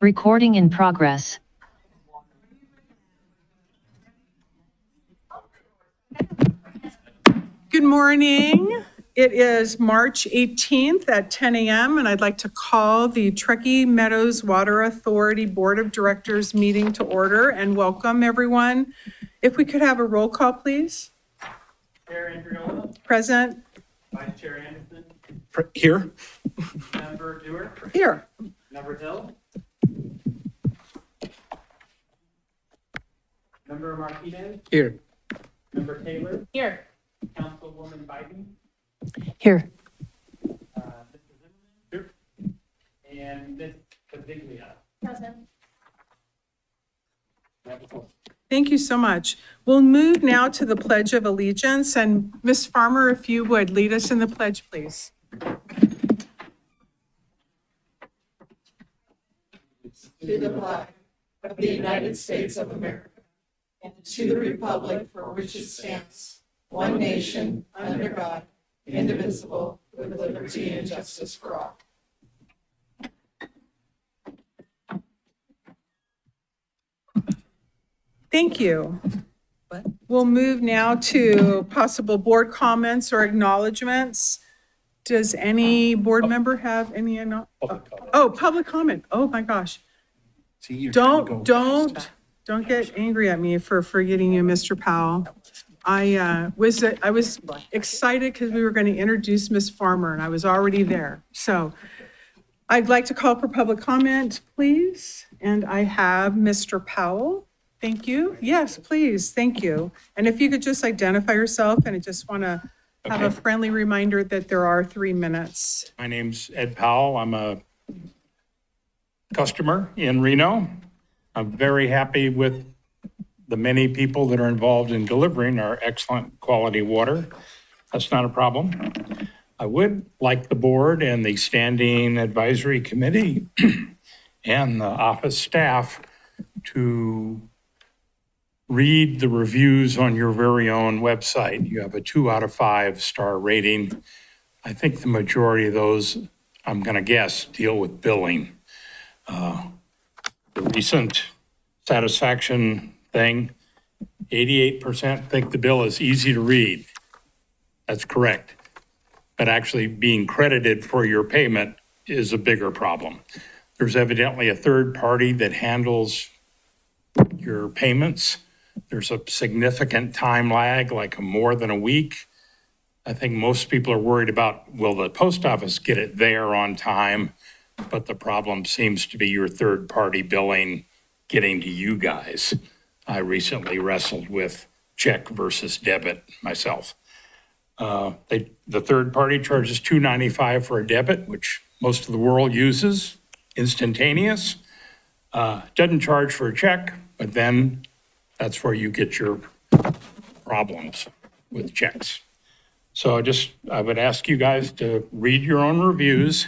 Recording in progress. Good morning. It is March 18th at 10 a.m. and I'd like to call the Truckee Meadows Water Authority Board of Directors meeting to order and welcome everyone. If we could have a roll call, please. Chair Andriola. Present. Vice Chair Anderson. Here. Member Dewar. Here. Member Hill. Member Martinez. Here. Member Taylor. Here. Councilwoman Biden. Here. Mr. Zimmerman. Here. And Ms. Paviglia. Present. Thank you so much. We'll move now to the Pledge of Allegiance. And Ms. Farmer, if you would lead us in the pledge, please. To the flag of the United States of America and to the republic for which it stands, one nation, under God, indivisible, with liberty and justice for all. Thank you. We'll move now to possible board comments or acknowledgements. Does any board member have any? Public comment. Oh, my gosh. See, you're trying to go Don't get angry at me for forgetting you, Mr. Powell. I was excited because we were going to introduce Ms. Farmer and I was already there. So I'd like to call for public comment, please. And I have Mr. Powell. Thank you. Yes, please. Thank you. And if you could just identify yourself, and I just want to have a friendly reminder that there are 3 minutes. My name's Ed Powell. I'm a customer in Reno. I'm very happy with the many people that are involved in delivering our excellent quality water. That's not a problem. I would like the board and the standing advisory committee and the office staff to read the reviews on your very own website. You have a 2 out of 5 star rating. I think the majority of those, I'm going to guess, deal with billing. The recent satisfaction thing, 88% think the bill is easy to read. That's correct. But actually being credited for your payment is a bigger problem. There's evidently a third party that handles your payments. There's a significant time lag, like more than a week. I think most people are worried about, will the post office get it there on time? But the problem seems to be your third party billing getting to you guys. I recently wrestled with check versus debit myself. The third party charges $2.95 for a debit, which most of the world uses, instantaneous. Doesn't charge for a check, but then that's where you get your problems with checks. So I would ask you guys to read your own reviews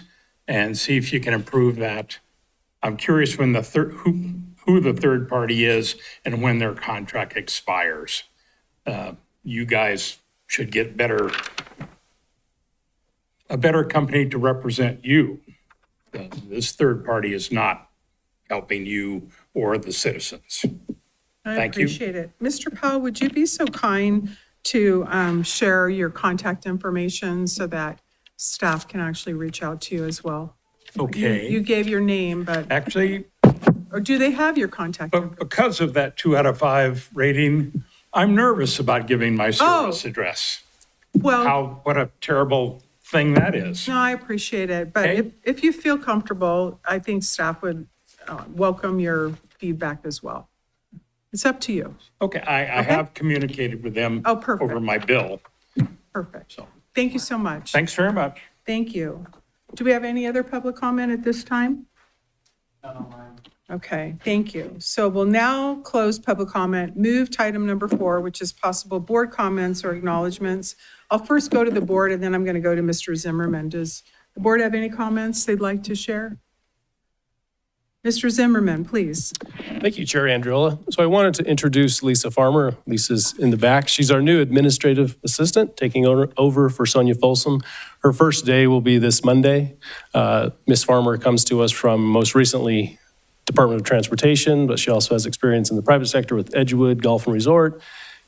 and see if you can improve that. I'm curious when who the third party is and when their contract expires. You guys should get a better company to represent you. This third party is not helping you or the citizens. I Thank you. appreciate it. Mr. Powell, would you be so kind to share your contact information so that staff can actually reach out to you as well? Okay. You gave your name, but, Actually, or do they have your contact? but because of that 2 out of 5 rating, I'm nervous about giving my service address. Well, What a terrible thing that is. no, I appreciate it, but Okay. if you feel comfortable, I think staff would welcome your feedback as well. It's up to you. Okay, I have communicated with them Oh, perfect. over my bill. Perfect. So Thank you so much. thanks very much. Thank you. Do we have any other public comment at this time? None online. Okay, thank you. So we'll now close public comment, move to item number 4, which is possible board comments or acknowledgements. I'll first go to the board and then I'm going to go to Mr. Zimmerman. Does the board have any comments they'd like to share? Mr. Zimmerman, please. Thank you, Chair Andriola. So I wanted to introduce Lisa Farmer. Lisa's in the back. She's our new administrative assistant, taking over for Sonia Folsom. Her first day will be this Monday. Ms. Farmer comes to us from most recently Department of Transportation, but she also has experience in the private sector with Edgewood Golf and Resort,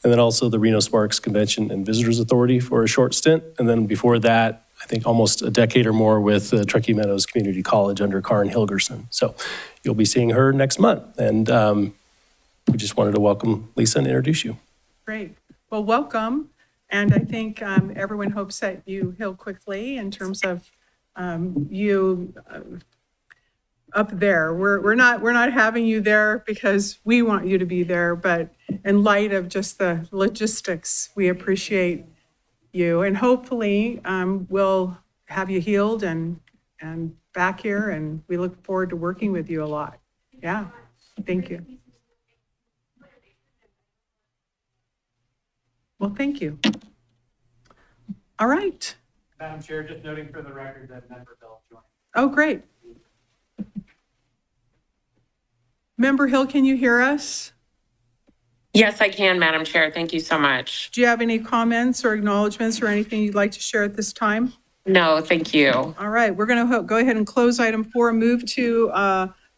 and then also the Reno Sparks Convention and Visitors Authority for a short stint. And then before that, I think almost a decade or more with Truckee Meadows Community College under Karin Hilgerson. So you'll be seeing her next month. And we just wanted to welcome Lisa and introduce you. Great. Well, welcome. And I think everyone hopes that you heal quickly in terms of you up there. We're not having you there because we want you to be there, but in light of just the logistics, we appreciate you. And hopefully we'll have you healed and back here, and we look forward to working with you a lot. Yeah, thank you. Well, thank you. All right. Madam Chair, just noting for the record that Member Bell joined. Oh, great. Member Hill, can you hear us? Yes, I can, Madam Chair. Thank you so much. Do you have any comments or acknowledgements or anything you'd like to share at this time? No, thank you. All right, we're going to go ahead and close item 4, move to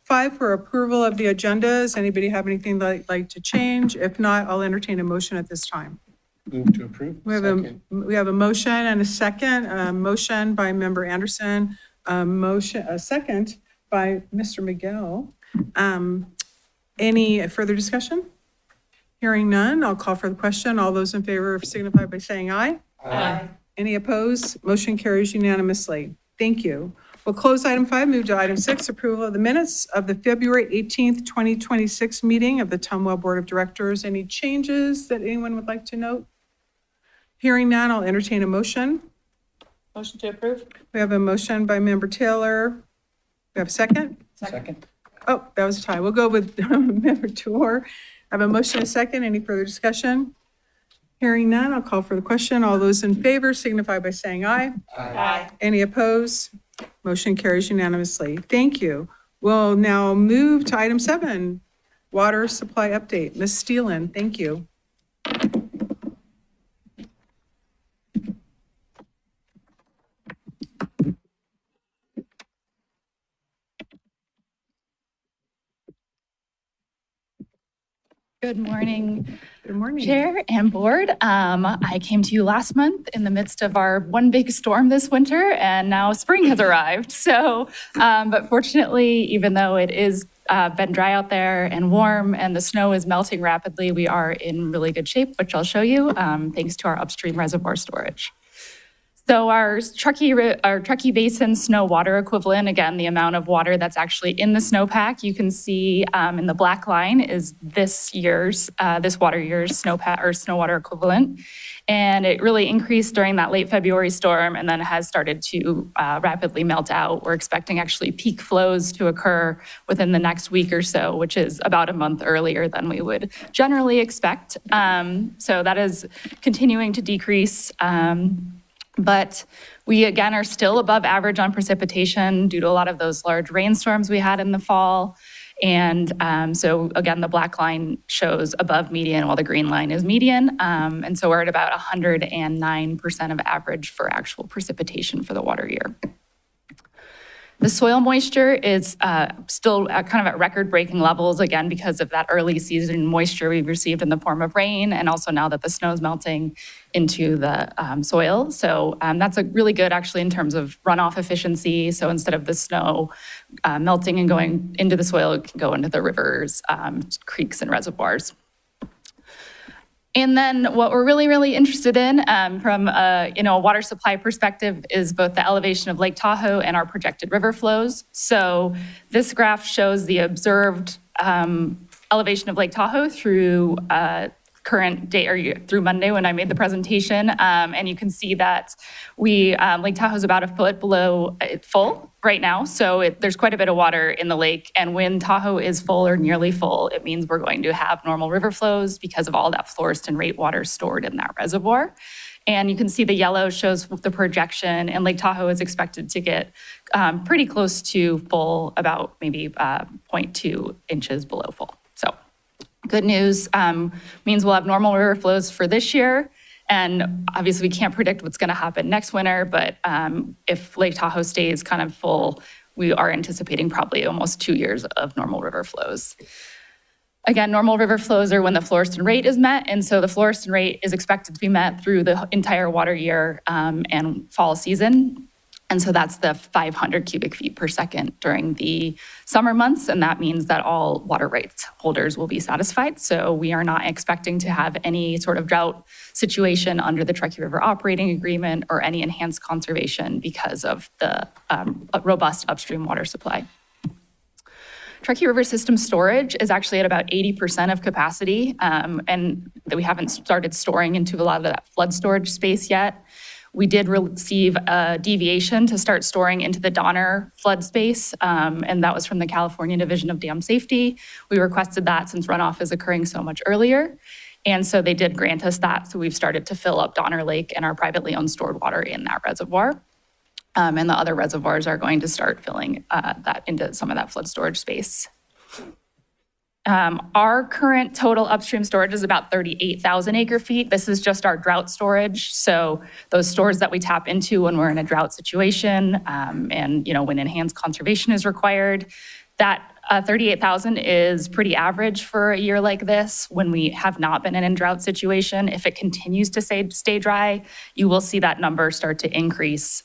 5 for approval of the agendas. Anybody have anything they'd like to change? If not, I'll entertain a motion at this time. Move to approve. We have a motion and a second. A motion by Member Anderson, a second by Mr. Miguel. Any further discussion? Hearing none, I'll call for the question. All those in favor signify by saying aye. Aye. Any opposed? Motion carries unanimously. Thank you. We'll close item 5, move to item 6, approval of the minutes of the February 18th, 2026 meeting of the TMWA Board of Directors. Any changes that anyone would like to note? Hearing none, I'll entertain a motion. Motion to approve? We have a motion by Member Taylor. We have a second? Second. Oh, that was a tie. We'll go with Member Toor. I have a motion and a second. Any further discussion? Hearing none, I'll call for the question. All those in favor signify by saying aye. Aye. Any opposed? Motion carries unanimously. Thank you. We'll now move to item 7, water supply update. Ms. Steelan, thank you. Good morning, Good morning. Chair and Board. I came to you last month in the midst of our one big storm this winter, and now spring has arrived. So, but fortunately, even though it is been dry out there and warm and the snow is melting rapidly, we are in really good shape, which I'll show you, thanks to our upstream reservoir storage. So our Truckee Basin snow water equivalent, again, the amount of water that's actually in the snowpack, you can see in the black line is this water year's snowpack or snow water equivalent. And it really increased during that late February storm and then has started to rapidly melt out. We're expecting actually peak flows to occur within the next week or so, which is about a month earlier than we would generally expect. So that is continuing to decrease. But we, again, are still above average on precipitation due to a lot of those large rainstorms we had in the fall. And so, again, the black line shows above median while the green line is median. And so we're at about 109% of average for actual precipitation for the water year. The soil moisture is still kind of at record-breaking levels, again, because of that early season moisture we've received in the form of rain, and also now that the snow is melting into the soil. So that's a really good, actually, in terms of runoff efficiency. So instead of the snow melting and going into the soil, it can go into the rivers, creeks, and reservoirs. And then what we're really, really interested in from a water supply perspective is both the elevation of Lake Tahoe and our projected river flows. So this graph shows the observed elevation of Lake Tahoe through current day or through Monday when I made the presentation. And you can see that Lake Tahoe is about a foot below full right now. So there's quite a bit of water in the lake. And when Tahoe is full or nearly full, it means we're going to have normal river flows because of all that florist and rate water stored in that reservoir. And you can see the yellow shows the projection, and Lake Tahoe is expected to get pretty close to full, about maybe 0.2 inches below full. So good news means we'll have normal river flows for this year. And obviously we can't predict what's going to happen next winter, but if Lake Tahoe stays kind of full, we are anticipating probably almost 2 years of normal river flows. Again, normal river flows are when the Florestan rate is met, and so the Florestan rate is expected to be met through the entire water year and fall season. And so that's the 500 cubic feet per second during the summer months, and that means that all water rights holders will be satisfied. So we are not expecting to have any sort of drought situation under the Truckee River Operating Agreement or any enhanced conservation because of the robust upstream water supply. Truckee River system storage is actually at about 80% of capacity, and that we haven't started storing into a lot of that flood storage space yet. We did receive a deviation to start storing into the Donner flood space, and that was from the California Division of Dam Safety. We requested that since runoff is occurring so much earlier, and so they did grant us that. So we've started to fill up Donner Lake and our privately owned stored water in that reservoir. And the other reservoirs are going to start filling that into some of that flood storage space. Our current total upstream storage is about 38,000 acre feet. This is just our drought storage. So those stores that we tap into when we're in a drought situation and, when enhanced conservation is required. That 38,000 is pretty average for a year like this when we have not been in a drought situation. If it continues to stay dry, you will see that number start to increase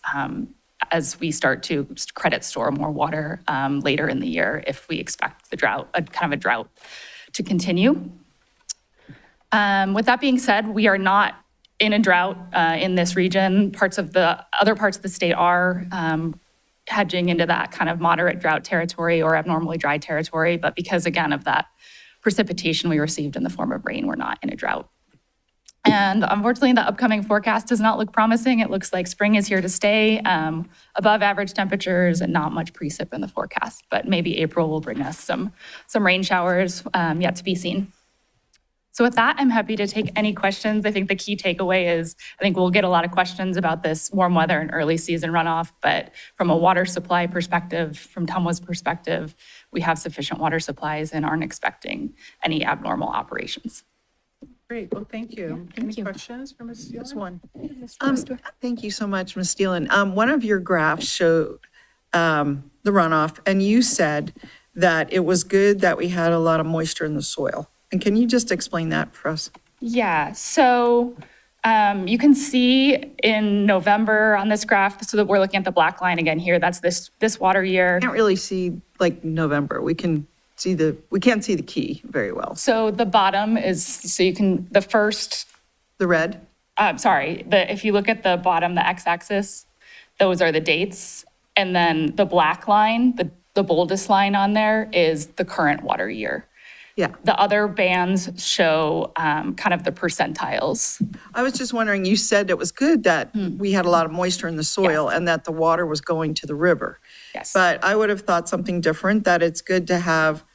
as we start to credit store more water later in the year if we expect the drought, kind of a drought to continue. With that being said, we are not in a drought in this region. Other parts of the state are hedging into that kind of moderate drought territory or abnormally dry territory. But because, again, of that precipitation we received in the form of rain, we're not in a drought. And unfortunately, the upcoming forecast does not look promising. It looks like spring is here to stay, above average temperatures and not much precip in the forecast. But maybe April will bring us some rain showers, yet to be seen. So with that, I'm happy to take any questions. I think the key takeaway is I think we'll get a lot of questions about this warm weather and early season runoff. But from a water supply perspective, from TMWA's perspective, we have sufficient water supplies and aren't expecting any abnormal operations. Great, well, thank you. Any questions for Ms. Steele? Just one. Thank you so much, Ms. Steelen. One of your graphs showed the runoff, and you said that it was good that we had a lot of moisture in the soil. And can you just explain that for us? Yeah, so you can see in November on this graph, so that we're looking at the black line again here, that's this water year. I can't really see like November. We can't see the key very well. So the bottom is, so you can, the first, The red? if you look at the bottom, the x-axis, those are the dates. And then the black line, the boldest line on there is the current water year. Yeah. The other bands show kind of the percentiles. I was just wondering, you said it was good that we had a lot of moisture in the soil and that the water was going to the river. Yes. But I would have thought something different, that it's good to have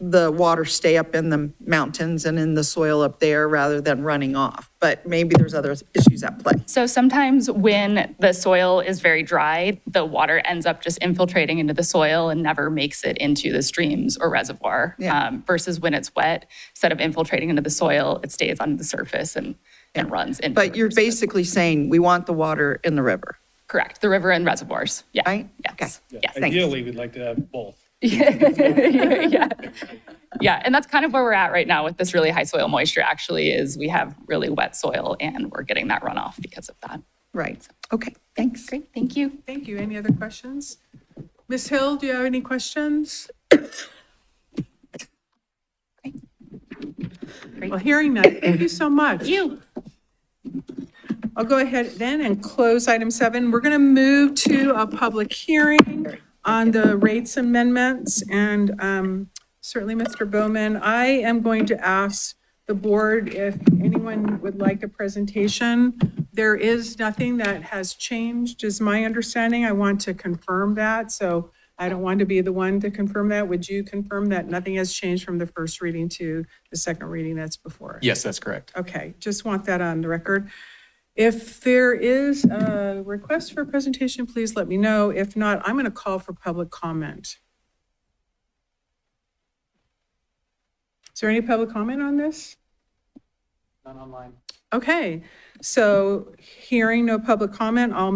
the water stay up in the mountains and in the soil up there rather than running off. But maybe there's other issues at play. So sometimes when the soil is very dry, the water ends up just infiltrating into the soil and never makes it into the streams or reservoir. Yeah. Versus when it's wet, instead of infiltrating into the soil, it stays on the surface and runs into But the you're river system. basically saying we want the water in the river. Correct, the river and reservoirs. Yeah. Right? Yes. Okay. Yes. Ideally, we'd like to have both. Yeah. Yeah, and that's kind of where we're at right now with this really high soil moisture actually is we have really wet soil and we're getting that runoff because of that. Right. Okay, thanks. Great, thank you. Thank you. Any other questions? Ms. Hill, do you have any questions? Well, hearing none, thank you so much. You. I'll go ahead then and close item 7. We're going to move to a public hearing on the rates amendments. And certainly, Mr. Bowman, I am going to ask the board if anyone would like a presentation. There is nothing that has changed, is my understanding. I want to confirm that. So I don't want to be the one to confirm that. Would you confirm that nothing has changed from the first reading to the second reading that's before us? Yes, that's correct. Okay, just want that on the record. If there is a request for a presentation, please let me know. If not, I'm going to call for public comment. Is there any public comment on this? None online. Okay, so hearing no public comment, I'll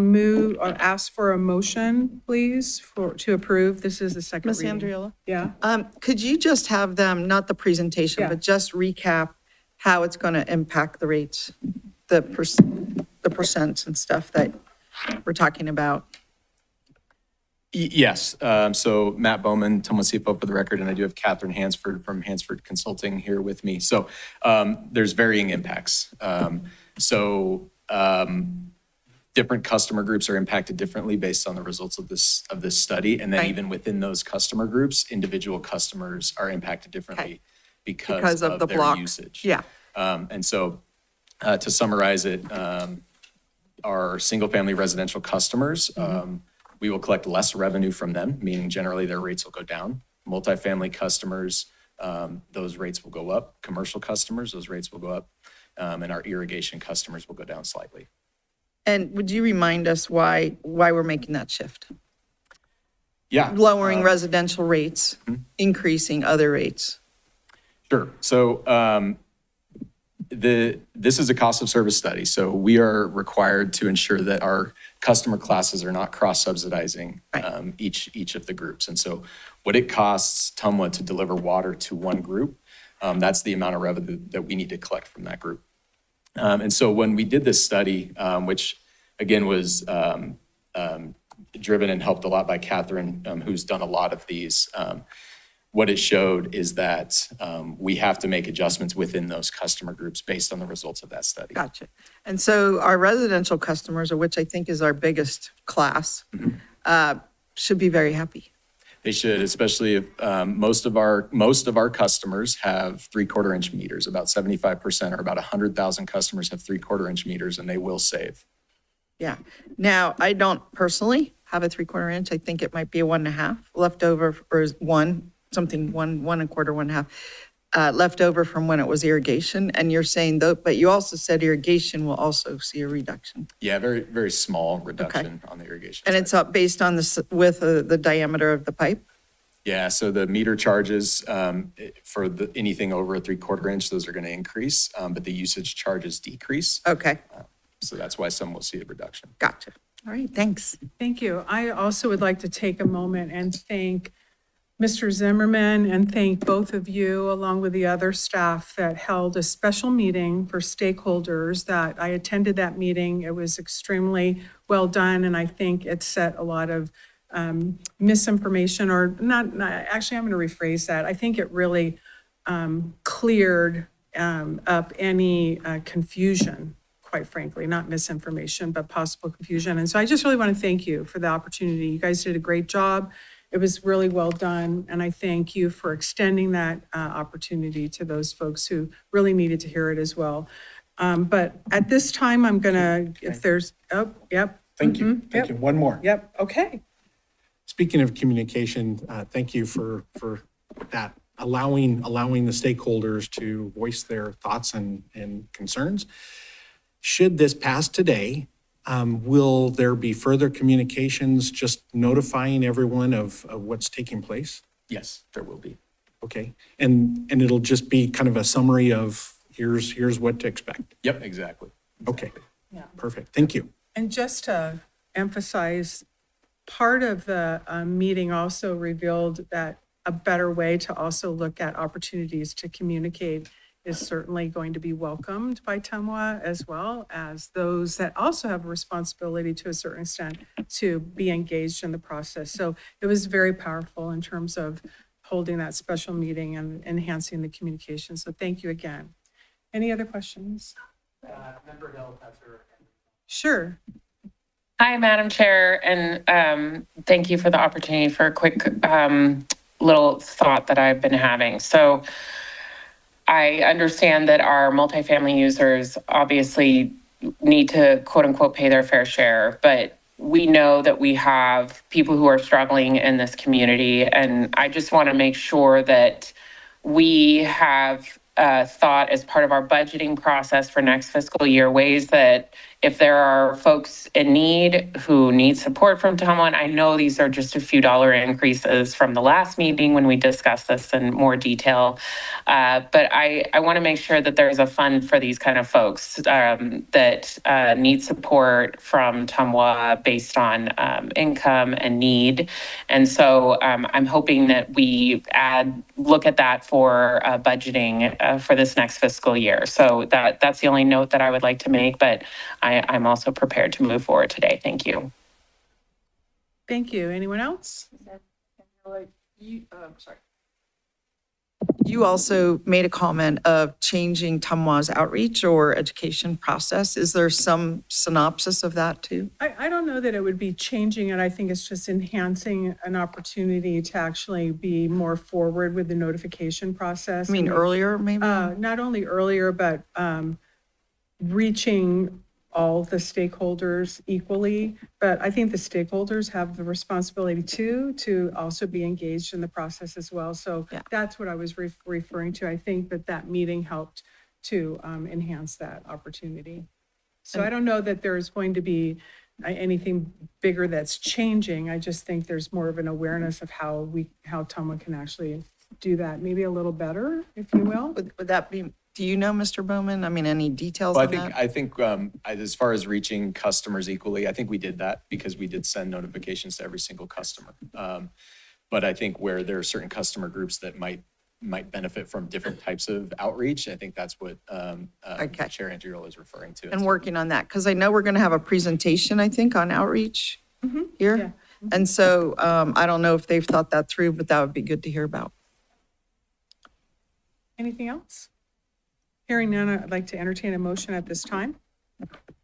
ask for a motion, please, to approve. This is the second Ms. reading. Andriola? Yeah, Could you just have them, not the presentation, Yeah. but just recap how it's going to impact the rates, the percents and stuff that we're talking about? Yes, so Matt Bowman, Tomo CFO for the record, and I do have Catherine Hansford from Hansford Consulting here with me. So there's varying impacts. Different customer groups are impacted differently based on the results of this study. And then Right. even within those customer groups, individual customers are impacted differently because of the of their blocks. usage. Yeah. To summarize it, our single-family residential customers, we will collect less revenue from them, meaning generally their rates will go down. Multifamily customers, those rates will go up. Commercial customers, those rates will go up. And our irrigation customers will go down slightly. And would you remind us why we're making that shift? Yeah. Lowering residential rates, increasing other rates. Sure. So this is a cost of service study. So we are required to ensure that our customer classes are not cross-subsidizing Right. each of the groups. And so what it costs TMWA to deliver water to one group, that's the amount of revenue that we need to collect from that group. And so when we did this study, which again was driven and helped a lot by Catherine, who's done a lot of these, what it showed is that we have to make adjustments within those customer groups based on the results of that study. Gotcha. And so our residential customers, of which I think is our biggest class, should be very happy. They should, especially if most of our customers have 3/4-inch meters. About 75% or about 100,000 customers have 3/4-inch meters, and they will save. Yeah. Now, I don't personally have a 3/4 inch. I think it might be a 1.5 leftover, or one and a quarter, 1.5 left over from when it was irrigation. And you're saying though, but you also said irrigation will also see a reduction. Yeah, very, very small reduction on the irrigation And side. it's up based on the width of the diameter of the pipe? Yeah, so the meter charges for anything over a 3/4 inch, those are going to increase, but the usage charges decrease. Okay, So that's why some will see a reduction. gotcha. All right, thanks. thank you. I also would like to take a moment and thank Mr. Zimmerman and thank both of you, along with the other staff that held a special meeting for stakeholders that I attended that meeting. It was extremely well done, and I think it set a lot of misinformation, or actually, I'm going to rephrase that. I think it really cleared up any confusion, quite frankly, not misinformation, but possible confusion. And so I just really want to thank you for the opportunity. You guys did a great job. It was really well done, and I thank you for extending that opportunity to those folks who really needed to hear it as well. But at this time, I'm going to, if there's, yep. Thank you. Mhm, Thank yep. you. One more. Yep, okay. Speaking of communication, thank you for that, allowing the stakeholders to voice their thoughts and concerns. Should this pass today, will there be further communications, just notifying everyone of what's taking place? Yes, there will be. Okay, and it'll just be kind of a summary of here's what to expect. Yep, exactly. Okay, Yeah. perfect. Thank you. And just to emphasize, part of the meeting also revealed that a better way to also look at opportunities to communicate is certainly going to be welcomed by TMWA, as well as those that also have a responsibility to a certain extent to be engaged in the process. So it was very powerful in terms of holding that special meeting and enhancing the communication. So thank you again. Any other questions? Member Hill has her hand. Sure. Hi, Madam Chair, and thank you for the opportunity for a quick little thought that I've been having. So I understand that our multifamily users obviously need to quote unquote pay their fair share, but we know that we have people who are struggling in this community. And I just want to make sure that we have thought as part of our budgeting process for next fiscal year, ways that if there are folks in need who need support from TMWA, and I know these are just a few dollar increases from the last meeting when we discussed this in more detail, but I want to make sure that there's a fund for these kind of folks that need support from TMWA based on income and need. And so I'm hoping that we look at that for budgeting for this next fiscal year. So that's the only note that I would like to make, but I'm also prepared to move forward today. Thank you. Thank you. Anyone else? You also made a comment of changing TMWA's outreach or education process. Is there some synopsis of that too? I don't know that it would be changing it. I think it's just enhancing an opportunity to actually be more forward with the notification process. I mean, earlier maybe? Not only earlier, but reaching all the stakeholders equally. But I think the stakeholders have the responsibility to also be engaged in the process as well. So Yeah. that's what I was referring to. I think that meeting helped to enhance that opportunity. So I don't know that there's going to be anything bigger that's changing. I just think there's more of an awareness of how TMWA can actually do that, maybe a little better, if you will. Would that be, do you know, Mr. Bowman? I mean, any details Well, on that? I think as far as reaching customers equally, I think we did that because we did send notifications to every single customer. But I think where there are certain customer groups that might benefit from different types of outreach, I think that's what Okay. Chair Andriol is referring to. And working on that, because I know we're going to have a presentation, I think, on outreach here. Yeah. And so I don't know if they've thought that through, but that would be good to hear about. Anything else? Hearing none, I'd like to entertain a motion at this time.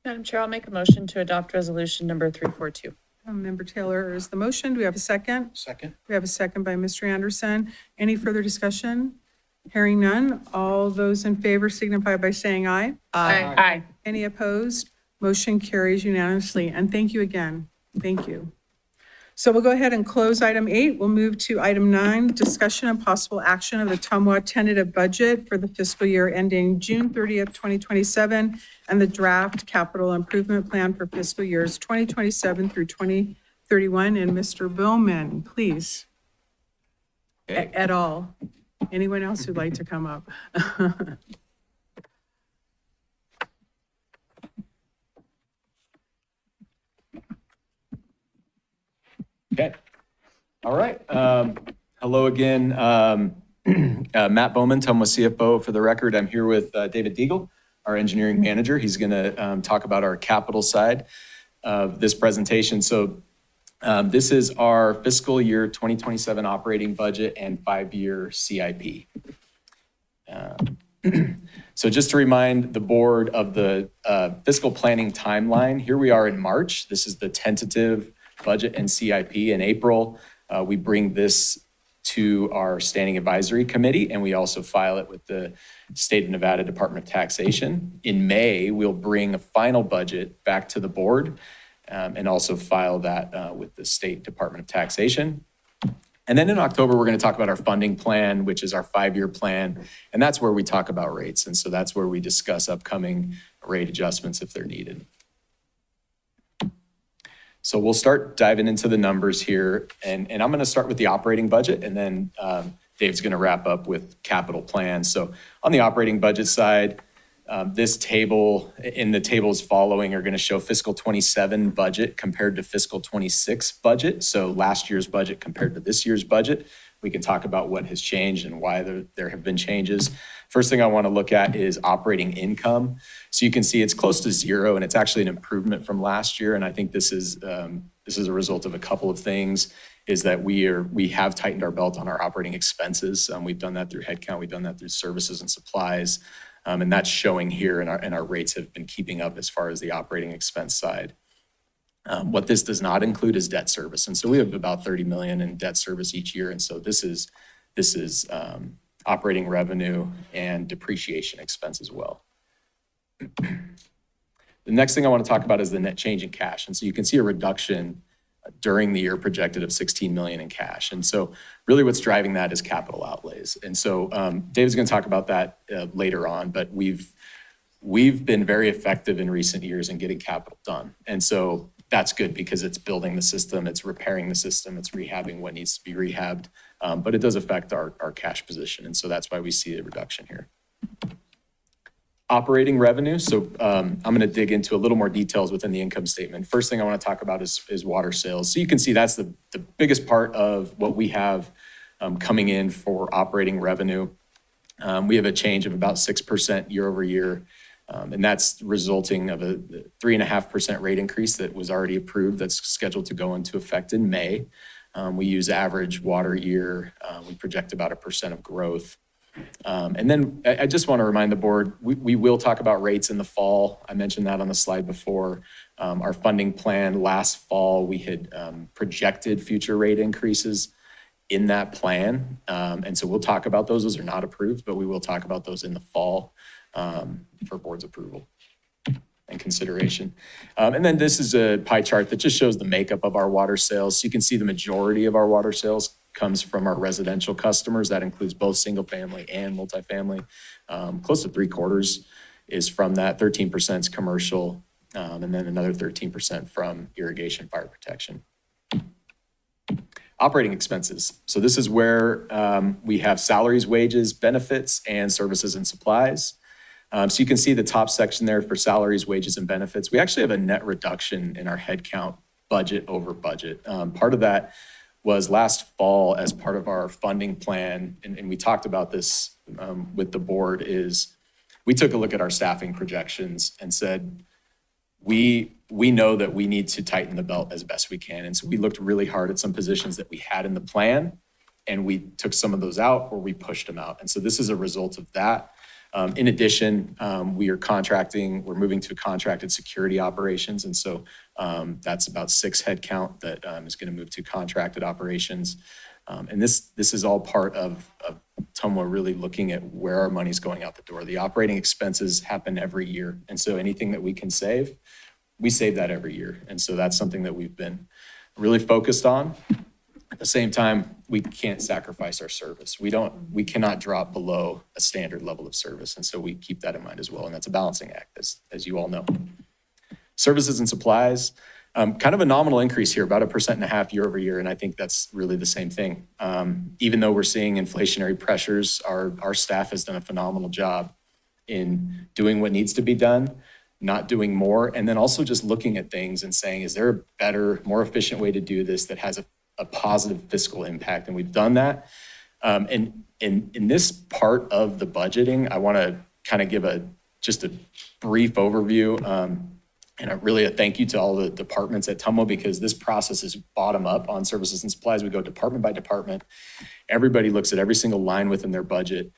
Madam Chair, I'll make a motion to adopt resolution number 342. Member Taylor is the motion. Do we have a second? Second. We have a second by Mr. Anderson. Any further discussion? Hearing none. All those in favor signify by saying aye. Aye. Any opposed? Motion carries unanimously. And thank you again. Thank you. So we'll go ahead and close item 8. We'll move to item 9, discussion and possible action of the TMWA tentative budget for the fiscal year ending June 30th, 2027, and the draft capital improvement plan for fiscal years 2027 through 2031. And Mr. Bowman, please. Et al. Anyone else who'd like to come up? Okay. All right. Hello again. Matt Bowman, TMWA CFO. For the record, I'm here with David Deagle, our engineering manager. He's going to talk about our capital side of this presentation. So this is our fiscal year 2027 operating budget and 5-year CIP. So just to remind the board of the fiscal planning timeline, here we are in March. This is the tentative budget and CIP. In April, we bring this to our standing advisory committee, and we also file it with the State of Nevada Department of Taxation. In May, we'll bring a final budget back to the board and also file that with the State Department of Taxation. And then in October, we're going to talk about our funding plan, which is our 5-year plan, and that's where we talk about rates. And so that's where we discuss upcoming rate adjustments if they're needed. So we'll start diving into the numbers here, and I'm going to start with the operating budget, and then Dave's going to wrap up with capital plans. So on the operating budget side, this table and the tables following are going to show fiscal 27 budget compared to fiscal 26 budget. So last year's budget compared to this year's budget. We can talk about what has changed and why there have been changes. First thing I want to look at is operating income. So you can see it's close to zero, and it's actually an improvement from last year. And I think this is a result of a couple of things, is that we have tightened our belt on our operating expenses. We've done that through headcount. We've done that through services and supplies. And that's showing here, and our rates have been keeping up as far as the operating expense side. What this does not include is debt service. And so we have about 30 million in debt service each year. And so this is operating revenue and depreciation expense as well. The next thing I want to talk about is the net change in cash. And so you can see a reduction during the year projected of 16 million in cash. And so really what's driving that is capital outlays. And so Dave's going to talk about that later on, but we've we've been very effective in recent years in getting capital done. And so that's good because it's building the system, it's repairing the system, it's rehabbing what needs to be rehabbed. But it does affect our cash position. And so that's why we see a reduction here. Operating revenue. So I'm going to dig into a little more details within the income statement. First thing I want to talk about is water sales. So you can see that's the biggest part of what we have coming in for operating revenue. We have a change of about 6% year over year. And that's resulting of a 3.5% rate increase that was already approved that's scheduled to go into effect in May. We use average water year. We project about 1% of growth. And then I just want to remind the board, we will talk about rates in the fall. I mentioned that on the slide before. Our funding plan last fall, we had projected future rate increases in that plan. And so we'll talk about those. Those are not approved, but we will talk about those in the fall for board's approval and consideration. And then this is a pie chart that just shows the makeup of our water sales. So you can see the majority of our water sales comes from our residential customers. That includes both single family and multifamily. Close to 3/4 is from that. 13% is commercial, and then another 13% from irrigation, fire protection. Operating expenses. So this is where we have salaries, wages, benefits, and services and supplies. So you can see the top section there for salaries, wages, and benefits. We actually have a net reduction in our headcount budget over budget. Part of that was last fall as part of our funding plan, and we talked about this with the board, is we took a look at our staffing projections and said, we know that we need to tighten the belt as best we can. And so we looked really hard at some positions that we had in the plan, and we took some of those out or we pushed them out. And so this is a result of that. In addition, we're moving to contracted security operations. And so that's about 6 headcount that is going to move to contracted operations. And this is all part of TMWA really looking at where our money's going out the door. The operating expenses happen every year. And so anything that we can save, we save that every year. And so that's something that we've been really focused on. At the same time, we can't sacrifice our service. We cannot drop below a standard level of service. And so we keep that in mind as well. And that's a balancing act, as you all know. Services and supplies, kind of a nominal increase here, about 1.5% year over year. And I think that's really the same thing. Even though we're seeing inflationary pressures, our staff has done a phenomenal job in doing what needs to be done, not doing more, and then also just looking at things and saying, is there a better, more efficient way to do this that has a positive fiscal impact? And we've done that. And in this part of the budgeting, I want to kind of give just a brief overview. And really a thank you to all the departments at TMWA, because this process is bottom up on services and supplies. We go department by department. Everybody looks at every single line within their budget.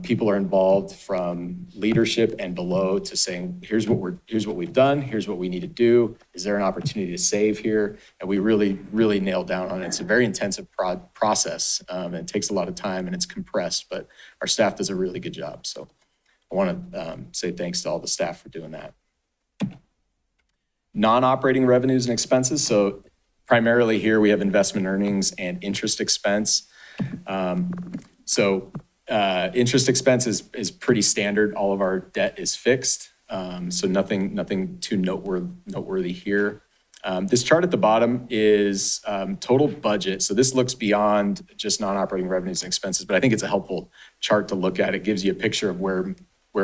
People are involved from leadership and below to saying, here's what we've done, here's what we need to do. Is there an opportunity to save here? And we really, really nailed down on it. It's a very intensive process. And it takes a lot of time and it's compressed, but our staff does a really good job. So I want to say thanks to all the staff for doing that. Non-operating revenues and expenses. So primarily here we have investment earnings and interest expense. Interest expense is pretty standard. All of our debt is fixed. So nothing too noteworthy here. This chart at the bottom is total budget. So this looks beyond just non-operating revenues and expenses, but I think it's a helpful chart to look at. It gives you a picture of where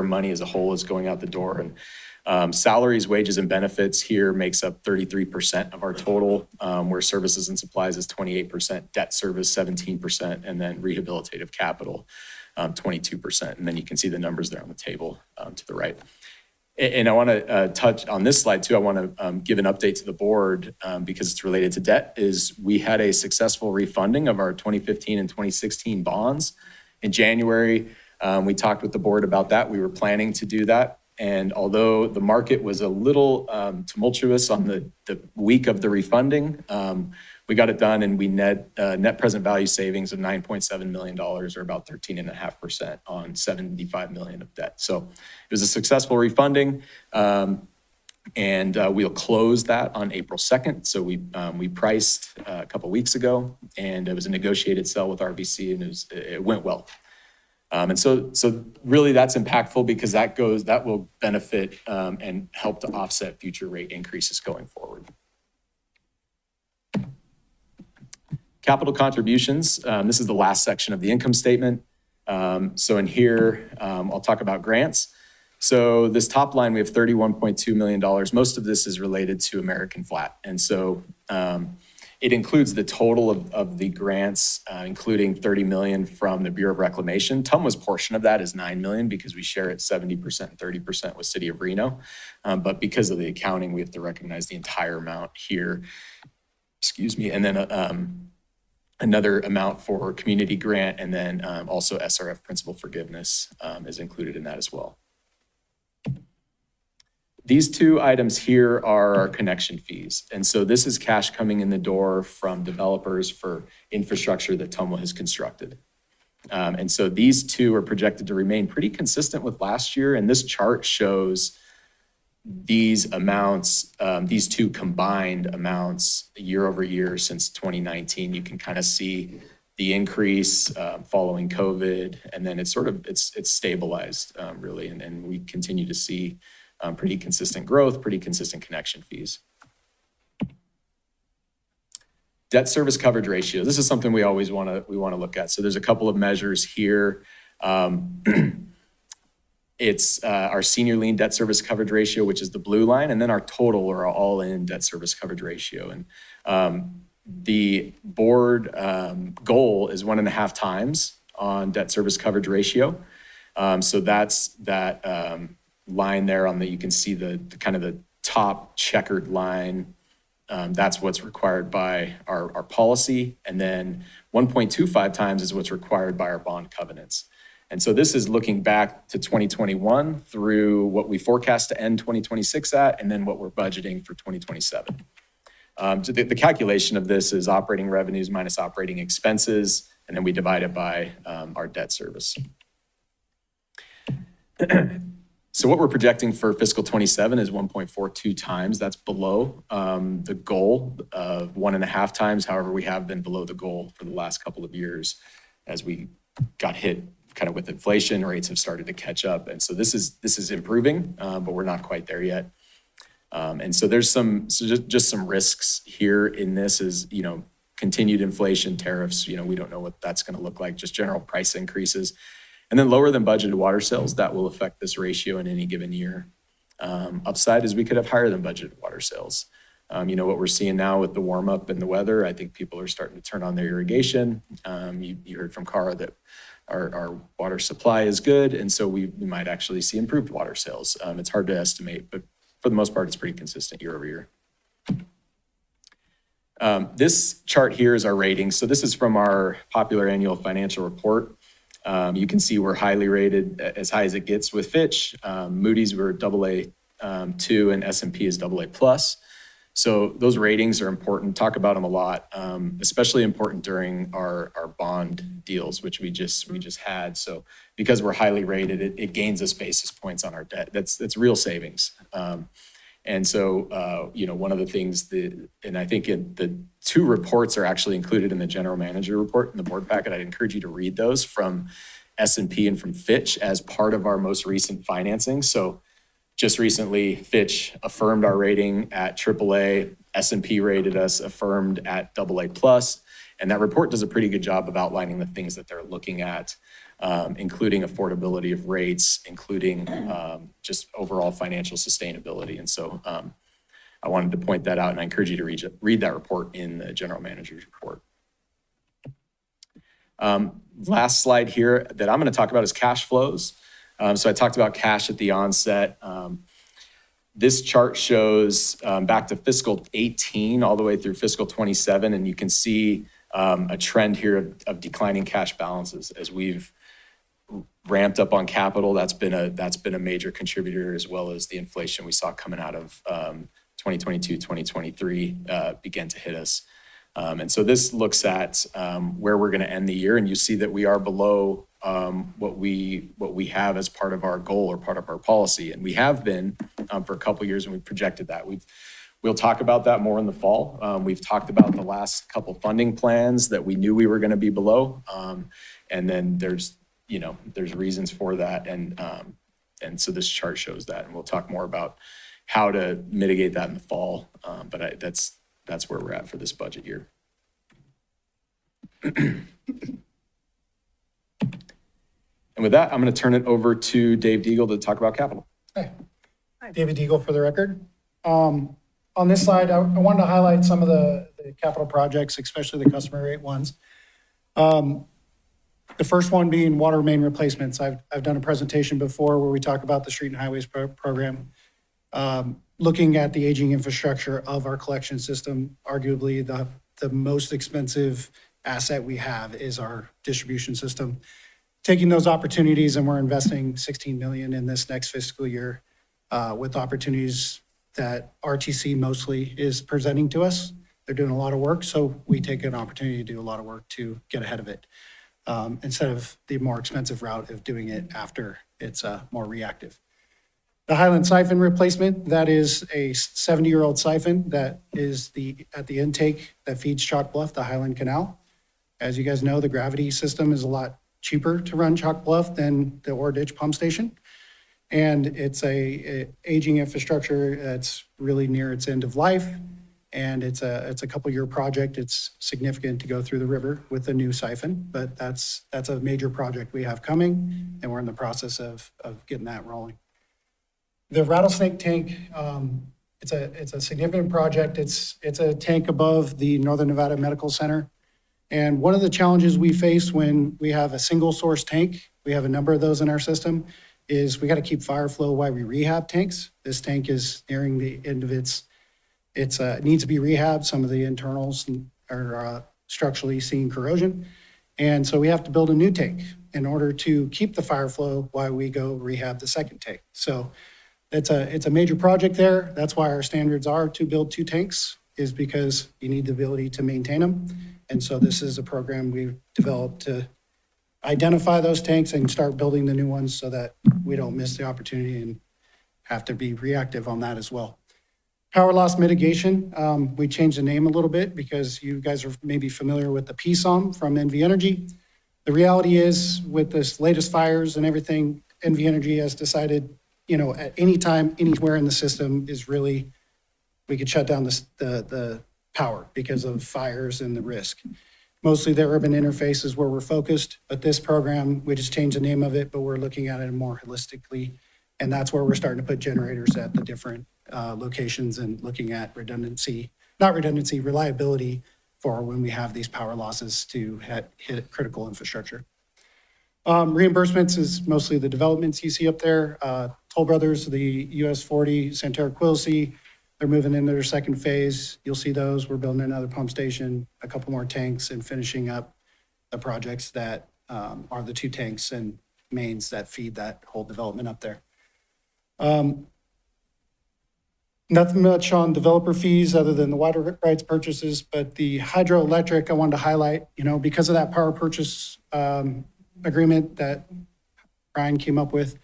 money as a whole is going out the door. And salaries, wages, and benefits here makes up 33% of our total, where services and supplies is 28%, debt service 17%, and then rehabilitative capital 22%. And then you can see the numbers there on the table to the right. And I want to touch on this slide too. I want to give an update to the board because it's related to debt. Is we had a successful refunding of our 2015 and 2016 bonds in January. We talked with the board about that. We were planning to do that. And although the market was a little tumultuous on the week of the refunding, we got it done, and we net present value savings of $9.7 million, or about 13.5% on $75 million of debt. So it was a successful refunding, and we'll close that on April 2nd. So we priced a couple weeks ago, and it was a negotiated sell with RBC, and it went well. And so really that's impactful because that will benefit and help to offset future rate increases going forward. Capital contributions, this is the last section of the income statement. So in here, I'll talk about grants. So this top line, we have $31.2 million. Most of this is related to American Flat. And so it includes the total of the grants, including $30 million from the Bureau of Reclamation. TMWA's portion of that is $9 million because we share it 70% and 30% with City of Reno. But because of the accounting, we have to recognize the entire amount here. Excuse me. And then another amount for community grant, and then also SRF principal forgiveness is included in that as well. These two items here are our connection fees. And so this is cash coming in the door from developers for infrastructure that TMWA has constructed. And so these two are projected to remain pretty consistent with last year. And this chart shows these amounts, these two combined amounts year over year since 2019. You can kind of see the increase following COVID, and then it's stabilized really, and we continue to see pretty consistent growth, pretty consistent connection fees. Debt service coverage ratio. This is something we always want to look at. So there's a couple of measures here. It's our senior lien debt service coverage ratio, which is the blue line, and then our total or our all-in debt service coverage ratio. And the board goal is 1.5 times on debt service coverage ratio. So that's that line there on the, you can see the kind of the top checkered line. That's what's required by our policy. And then 1.25 times is what's required by our bond covenants. And so this is looking back to 2021 through what we forecast to end 2026 at, and then what we're budgeting for 2027. So the calculation of this is operating revenues minus operating expenses, and then we divide it by our debt service. So what we're projecting for fiscal 27 is 1.42 times. That's below the goal of 1.5 times. However, we have been below the goal for the last couple of years as we got hit kind of with inflation. Rates have started to catch up. And so this is improving, but we're not quite there yet. And so there's just some risks here in this is, continued inflation, tariffs, we don't know what that's going to look like, just general price increases. And then lower than budgeted water sales, that will affect this ratio in any given year. Upside is we could have higher than budgeted water sales. What we're seeing now with the warm up and the weather, I think people are starting to turn on their irrigation. You heard from Cara that our water supply is good. And so we might actually see improved water sales. It's hard to estimate, but for the most part, it's pretty consistent year over year. This chart here is our ratings. So this is from our popular annual financial report. You can see we're highly rated, as high as it gets with Fitch. Moody's we're AA2 and S&P is AA+. So those ratings are important. Talk about them a lot, especially important during our bond deals, which we just had. So because we're highly rated, it gains us basis points on our debt. That's real savings. And so, one of the things and I think the two reports are actually included in the general manager report in the board packet. I'd encourage you to read those from S&P and from Fitch as part of our most recent financing. So just recently, Fitch affirmed our rating at AAA. S&P rated us affirmed at AA+. And that report does a pretty good job of outlining the things that they're looking at, including affordability of rates, including just overall financial sustainability. And so I wanted to point that out, and I encourage you to read that report in the general manager's report. Last slide here that I'm going to talk about is cash flows. So I talked about cash at the onset. This chart shows back to fiscal 18 all the way through fiscal 27, and you can see a trend here of declining cash balances as we've ramped up on capital. That's been a major contributor, as well as the inflation we saw coming out of 2022, 2023 began to hit us. And so this looks at where we're going to end the year, and you see that we are below what we have as part of our goal or part of our policy, and we have been for a couple of years, and we've projected that. We'll talk about that more in the fall. We've talked about the last couple funding plans that we knew we were going to be below, and then there's there's reasons for that. And so this chart shows that, and we'll talk more about how to mitigate that in the fall. But that's where we're at for this budget year. And with that, I'm going to turn it over to Dave Deagle to talk about capital. David Deagle for the record. On this slide, I wanted to highlight some of the capital projects, especially the customer rate ones. The first one being water main replacements. I've done a presentation before where we talk about the street and highways program. Looking at the aging infrastructure of our collection system, arguably the most expensive asset we have is our distribution system. Taking those opportunities, and we're investing $16 million in this next fiscal year with opportunities that RTC mostly is presenting to us. They're doing a lot of work, so we take an opportunity to do a lot of work to get ahead of it instead of the more expensive route of doing it after it's more reactive. The Highland siphon replacement, that is a 70-year-old siphon that is at the intake that feeds Chalk Bluff, the Highland Canal. As you guys know, the gravity system is a lot cheaper to run Chalk Bluff than the Ore Ditch pump station. And it's a aging infrastructure that's really near its end of life. And it's a couple-year project. It's significant to go through the river with a new siphon, but that's a major project we have coming, and we're in the process of getting that rolling. The rattlesnake tank, it's a significant project. It's a tank above the Northern Nevada Medical Center. And one of the challenges we face when we have a single source tank, we have a number of those in our system, is we got to keep fire flow while we rehab tanks. This tank is nearing the end of it needs to be rehabbed. Some of the internals are structurally seeing corrosion. And so we have to build a new tank in order to keep the fire flow while we go rehab the second tank. So it's a major project there. That's why our standards are to build 2 tanks, is because you need the ability to maintain them. And so this is a program we've developed to identify those tanks and start building the new ones so that we don't miss the opportunity and have to be reactive on that as well. Power loss mitigation, we changed the name a little bit because you guys are maybe familiar with the PSOM from NV Energy. The reality is, with this latest fires and everything, NV Energy has decided, at any time, anywhere in the system is really, we could shut down the power because of fires and the risk. Mostly the urban interfaces where we're focused, but this program, we just changed the name of it, but we're looking at it more holistically. And that's where we're starting to put generators at the different locations and looking at reliability for when we have these power losses to hit critical infrastructure. Reimbursements is mostly the developments you see up there. Toll Brothers, the US 40, Santerre Quilcy, they're moving into their second phase. You'll see those. We're building another pump station, a couple more tanks, and finishing up the projects that are the 2 tanks and mains that feed that whole development up there. Nothing much on developer fees other than the water rights purchases, but the hydroelectric I wanted to highlight, because of that power purchase agreement that Ryan came up with,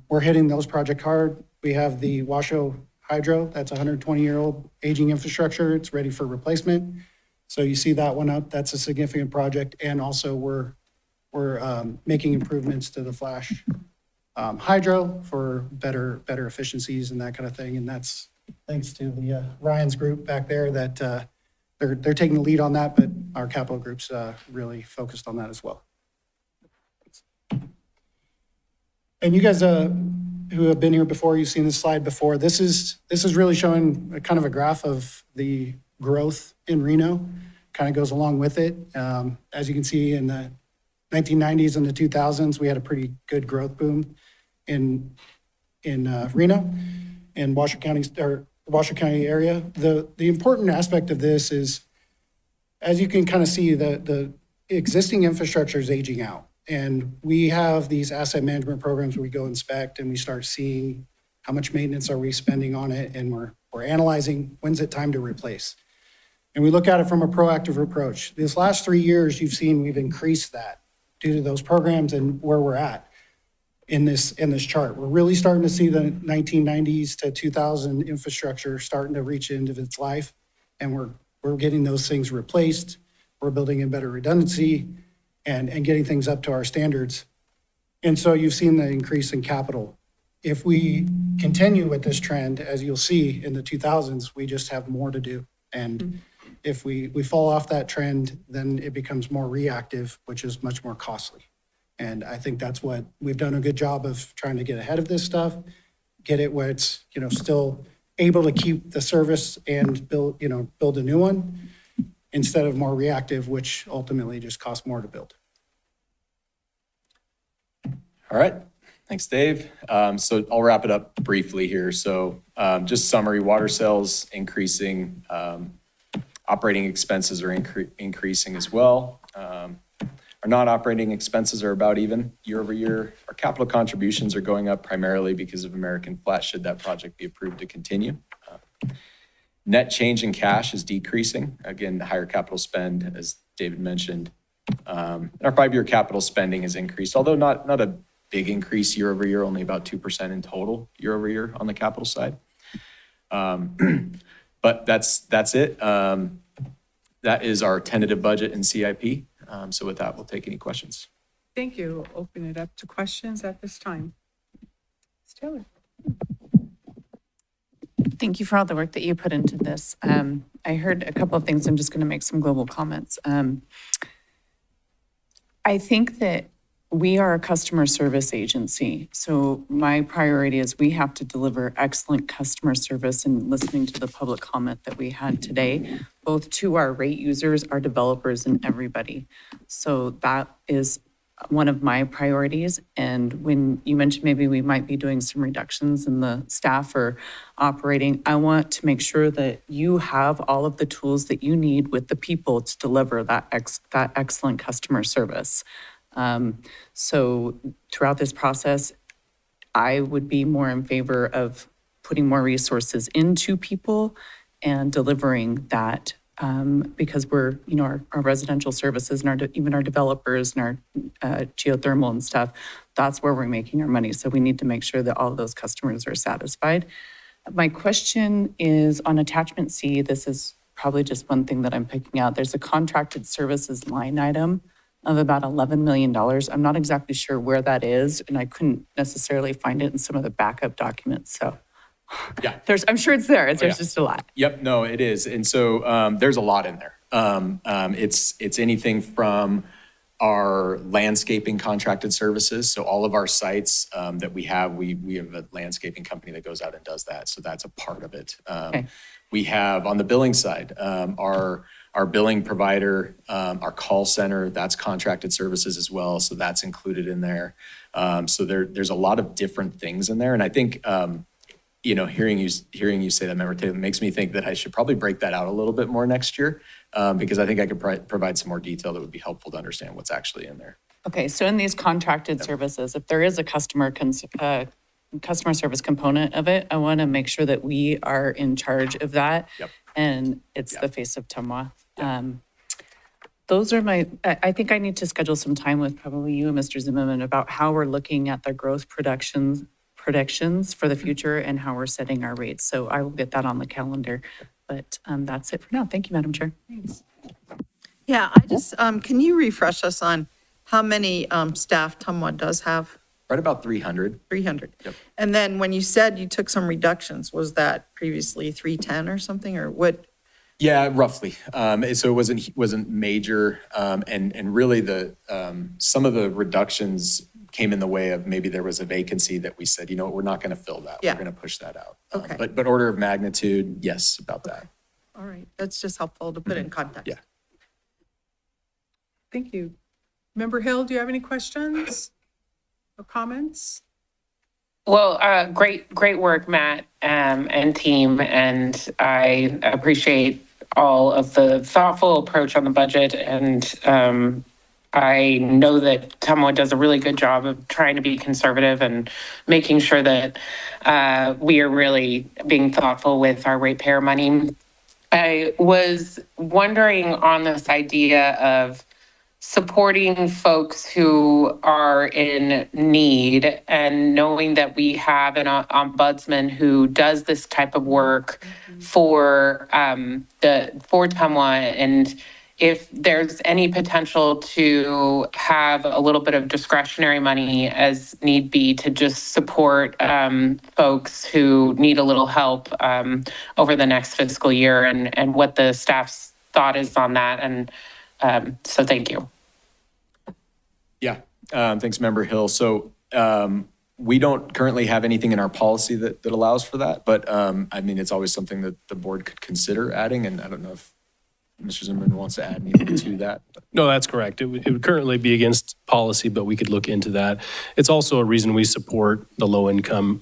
we're hitting those projects hard. We have the Washoe Hydro, that's 120-year-old aging infrastructure. It's ready for replacement. So you see that one up. That's a significant project. And also we're making improvements to the Flash Hydro for better efficiencies and that kind of thing. And that's thanks to the Ryan's group back there that they're taking the lead on that, but our capital group's really focused on that as well. And you guys who have been here before, you've seen this slide before. This is really showing a kind of a graph of the growth in Reno, kind of goes along with it. As you can see, in the 1990s and the 2000s, we had a pretty good growth boom in Reno and Washoe County area. The important aspect of this is, as you can kind of see, the existing infrastructure is aging out. And we have these asset management programs where we go inspect and we start seeing how much maintenance are we spending on it, and we're analyzing when's it time to replace. And we look at it from a proactive approach. These last 3 years, you've seen we've increased that due to those programs and where we're at in this chart. We're really starting to see the 1990s to 2000 infrastructure starting to reach the end of its life, and we're getting those things replaced. We're building in better redundancy, and getting things up to our standards. And so you've seen the increase in capital. If we continue with this trend, as you'll see in the 2000s, we just have more to do. And if we fall off that trend, then it becomes more reactive, which is much more costly. And I think that's what we've done a good job of trying to get ahead of this stuff, get it where it's, still able to keep the service and build a new one instead of more reactive, which ultimately just costs more to build. All right. Thanks, Dave. So I'll wrap it up briefly here. So just summary, water sales increasing, operating expenses are increasing as well. Our non-operating expenses are about even year over year. Our capital contributions are going up primarily because of American Flat, should that project be approved to continue. Net change in cash is decreasing. Again, the higher capital spend, as David mentioned. Our 5-year capital spending has increased, although not a big increase year over year, only about 2% in total year over year on the capital side. But that's it. That is our tentative budget and CIP. So with that, we'll take any questions. Thank you. Open it up to questions at this time. Ms. Taylor. Thank you for all the work that you put into this. I heard a couple of things. I'm just going to make some global comments. I think that we are a customer service agency. So my priority is we have to deliver excellent customer service, and listening to the public comment that we had today, both to our rate users, our developers, and everybody. So that is one of my priorities. And when you mentioned maybe we might be doing some reductions in the staff or operating, I want to make sure that you have all of the tools that you need with the people to deliver that excellent customer service. So throughout this process, I would be more in favor of putting more resources into people and delivering that, because we're, our residential services and even our developers and our geothermal and stuff, that's where we're making our money. So we need to make sure that all of those customers are satisfied. My question is on attachment C. This is probably just one thing that I'm picking out. There's a contracted services line item of about $11 million. I'm not exactly sure where that is, and I couldn't necessarily find it in some of the backup documents. So Yeah. I'm sure it's there. There's just a lot. Yep, no, it is. And so there's a lot in there. It's anything from our landscaping contracted services. So all of our sites that we have a landscaping company that goes out and does that. So that's a part of it. Okay. We have on the billing side, our billing provider, our call center, that's contracted services as well. So that's included in there. So there's a lot of different things in there. And I think, hearing you say that, Member Taylor, makes me think that I should probably break that out a little bit more next year, because I think I could provide some more detail that would be helpful to understand what's actually in there. Okay, so in these contracted services, if there is a customer service component of it, I want to make sure that we are in charge of that. Yep. And it's the face of TMWA. Those are I think I need to schedule some time with probably you and Mr. Zimmerman about how we're looking at the growth predictions for the future and how we're setting our rates. So I will get that on the calendar. But that's it for now. Thank you, Madam Chair. Thanks. Yeah, I just, can you refresh us on how many staff TMWA does have? Right about 300. 300. Yep. And then when you said you took some reductions, was that previously 310 or something, or what? Yeah, roughly. So it wasn't major, and really some of the reductions came in the way of maybe there was a vacancy that we said, we're not going to fill that. Yeah. We're going to push that out. Okay. But order of magnitude, yes, about that. All right, that's just helpful to put in context. Yeah. Thank you. Member Hill, do you have any questions or comments? Well, great work, Matt, and team. And I appreciate all of the thoughtful approach on the budget. And I know that TMWA does a really good job of trying to be conservative and making sure that we are really being thoughtful with our ratepayer money. I was wondering on this idea of supporting folks who are in need, and knowing that we have an ombudsman who does this type of work for TMWA, and if there's any potential to have a little bit of discretionary money as need be to just support folks who need a little help over the next fiscal year, and what the staff's thought is on that. And so thank you. Yeah, thanks, Member Hill. So we don't currently have anything in our policy that allows for that, but I mean, it's always something that the board could consider adding, and I don't know if Mr. Zimmerman wants to add anything to that. No, that's correct. It would currently be against policy, but we could look into that. It's also a reason we support the low-income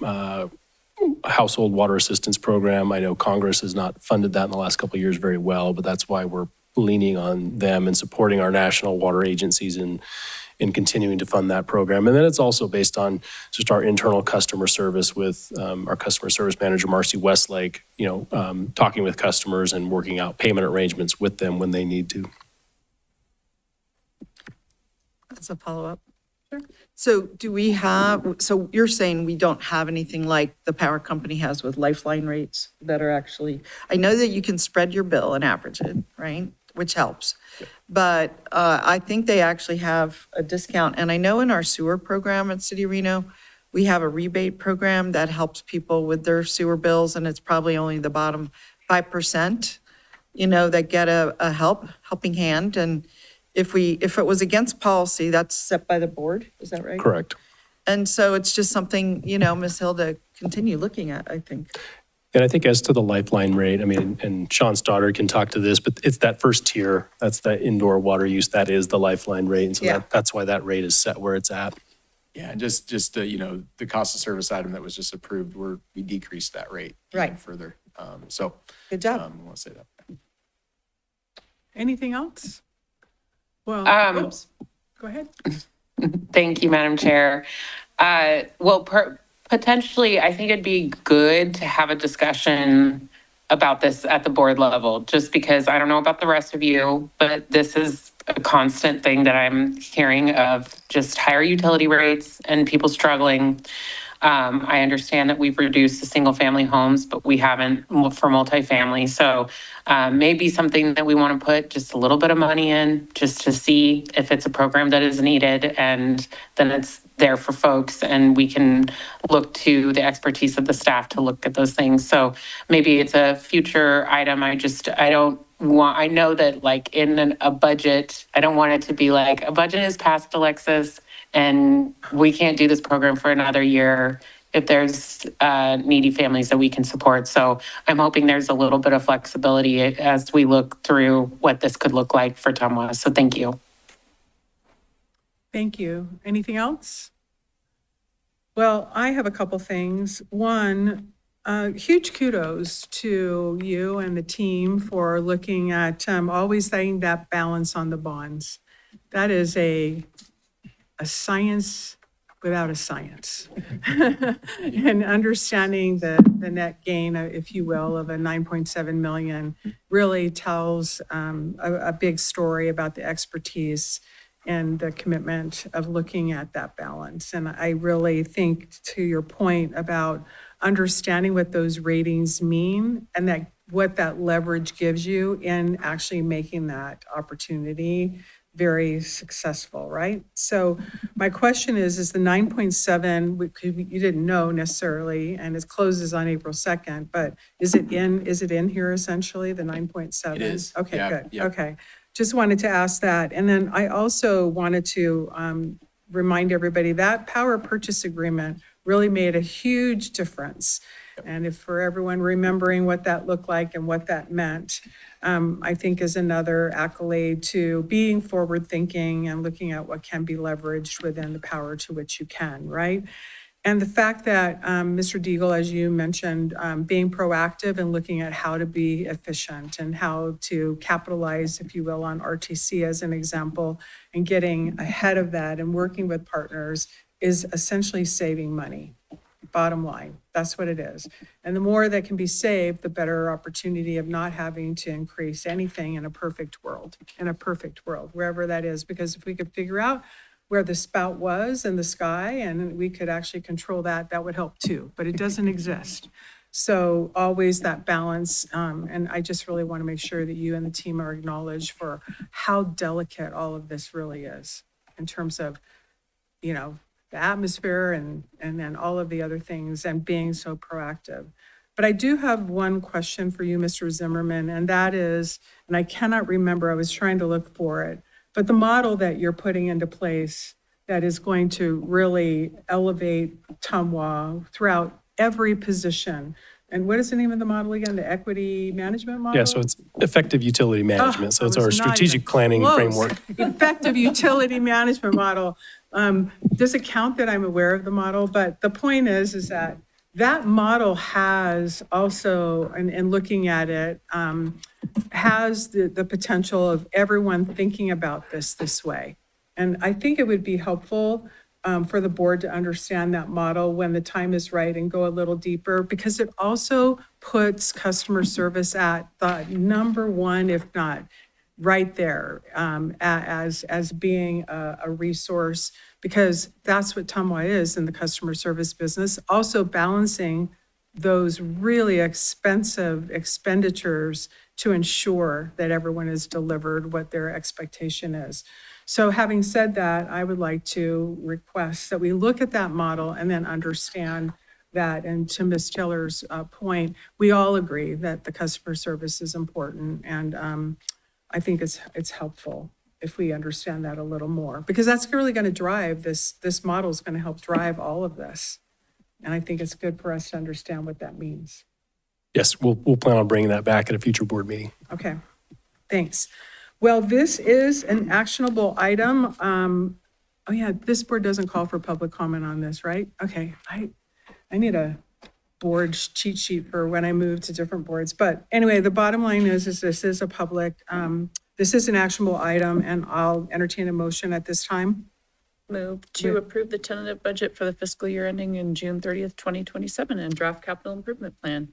household water assistance program. I know Congress has not funded that in the last couple of years very well, but that's why we're leaning on them and supporting our national water agencies in continuing to fund that program. And then it's also based on just our internal customer service with our customer service manager, Marcy Westlake, talking with customers and working out payment arrangements with them when they need to. That's a follow-up. So so you're saying we don't have anything like the power company has with lifeline rates that are actually, I know that you can spread your bill and average it, right? Which helps. But I think they actually have a discount. And I know in our sewer program at City of Reno, we have a rebate program that helps people with their sewer bills, and it's probably only the bottom 5%, that get a helping hand. And if it was against policy, that's set by the board, is that right? Correct. And so it's just something, Ms. Hill, to continue looking at, I think. And I think as to the lifeline rate, I mean, and Sean Stoddard can talk to this, but it's that first tier, that's the indoor water use, that is the lifeline rate. And so that's why that rate is set where it's at. Yeah, and just the cost of service item that was just approved, we decreased that rate even further. So Good job. I want to say that. Anything else? Well, oops, go ahead. Thank you, Madam Chair. Potentially, I think it'd be good to have a discussion about this at the board level, just because I don't know about the rest of you, but this is a constant thing that I'm hearing of just higher utility rates and people struggling. I understand that we've reduced the single family homes, but we haven't for multifamily. So maybe something that we want to put just a little bit of money in just to see if it's a program that is needed, and then it's there for folks, and we can look to the expertise of the staff to look at those things. So maybe it's a future item. I know that like in a budget, I don't want it to be like a budget is passed, Alexis, and we can't do this program for another year if there's needy families that we can support. So I'm hoping there's a little bit of flexibility as we look through what this could look like for TMWA. So thank you. Thank you. Anything else? Well, I have a couple things. One, huge kudos to you and the team for looking at always setting that balance on the bonds. That is a science without a science. And understanding the net gain, if you will, of a 9.7 million really tells a big story about the expertise and the commitment of looking at that balance. And I really think, to your point about understanding what those ratings mean and that what that leverage gives you in actually making that opportunity very successful, right? So my question is the 9.7, you didn't know necessarily, and it closes on April 2nd, but is it in here essentially, the 9.7? It is. Okay, Yeah, good. yeah. Okay. Just wanted to ask that. And then I also wanted to remind everybody that power purchase agreement really made a huge difference. And if for everyone remembering what that looked like and what that meant, I think is another accolade to being forward thinking and looking at what can be leveraged within the power to which you can, right? And the fact that, Mr. Deagle, as you mentioned, being proactive and looking at how to be efficient and how to capitalize, if you will, on RTC as an example, and getting ahead of that and working with partners is essentially saving money. Bottom line, that's what it is. And the more that can be saved, the better opportunity of not having to increase anything in a perfect world, wherever that is. Because if we could figure out where the spout was in the sky and we could actually control that, that would help too, but it doesn't exist. So always that balance, and I just really want to make sure that you and the team are acknowledged for how delicate all of this really is in terms of, you know, the atmosphere and then all of the other things and being so proactive. But I do have one question for you, Mr. Zimmerman, and that is, and I cannot remember, I was trying to look for it, but the model that you're putting into place that is going to really elevate TMWA throughout every position. And what is the name of the model again? The equity management model? Yeah, so it's effective utility management. So it's our strategic planning framework. Effective utility management model. Does it count that I'm aware of the model? But the point is that that model has also, and looking at it, has the potential of everyone thinking about this way. And I think it would be helpful for the board to understand that model when the time is right and go a little deeper, because it also puts customer service at the number one, if not right there, as being a resource, because that's what TMWA is in the customer service business. Also balancing those really expensive expenditures to ensure that everyone is delivered what their expectation is. So having said that, I would like to request that we look at that model and then understand that. And to Ms. Taylor's point, we all agree that the customer service is important. And I think it's helpful if we understand that a little more, because that's really going to drive this model is going to help drive all of this. And I think it's good for us to understand what that means. Yes, we'll plan on bringing that back at a future board meeting. Okay, thanks. Well, this is an actionable item. Oh yeah, this board doesn't call for public comment on this, right? Okay, I need a board cheat sheet for when I move to different boards. But anyway, the bottom line is this is a public, this is an actionable item, and I'll entertain a motion at this time. Move to approve the tentative budget for the fiscal year ending in June 30th, 2027 and draft capital improvement plan.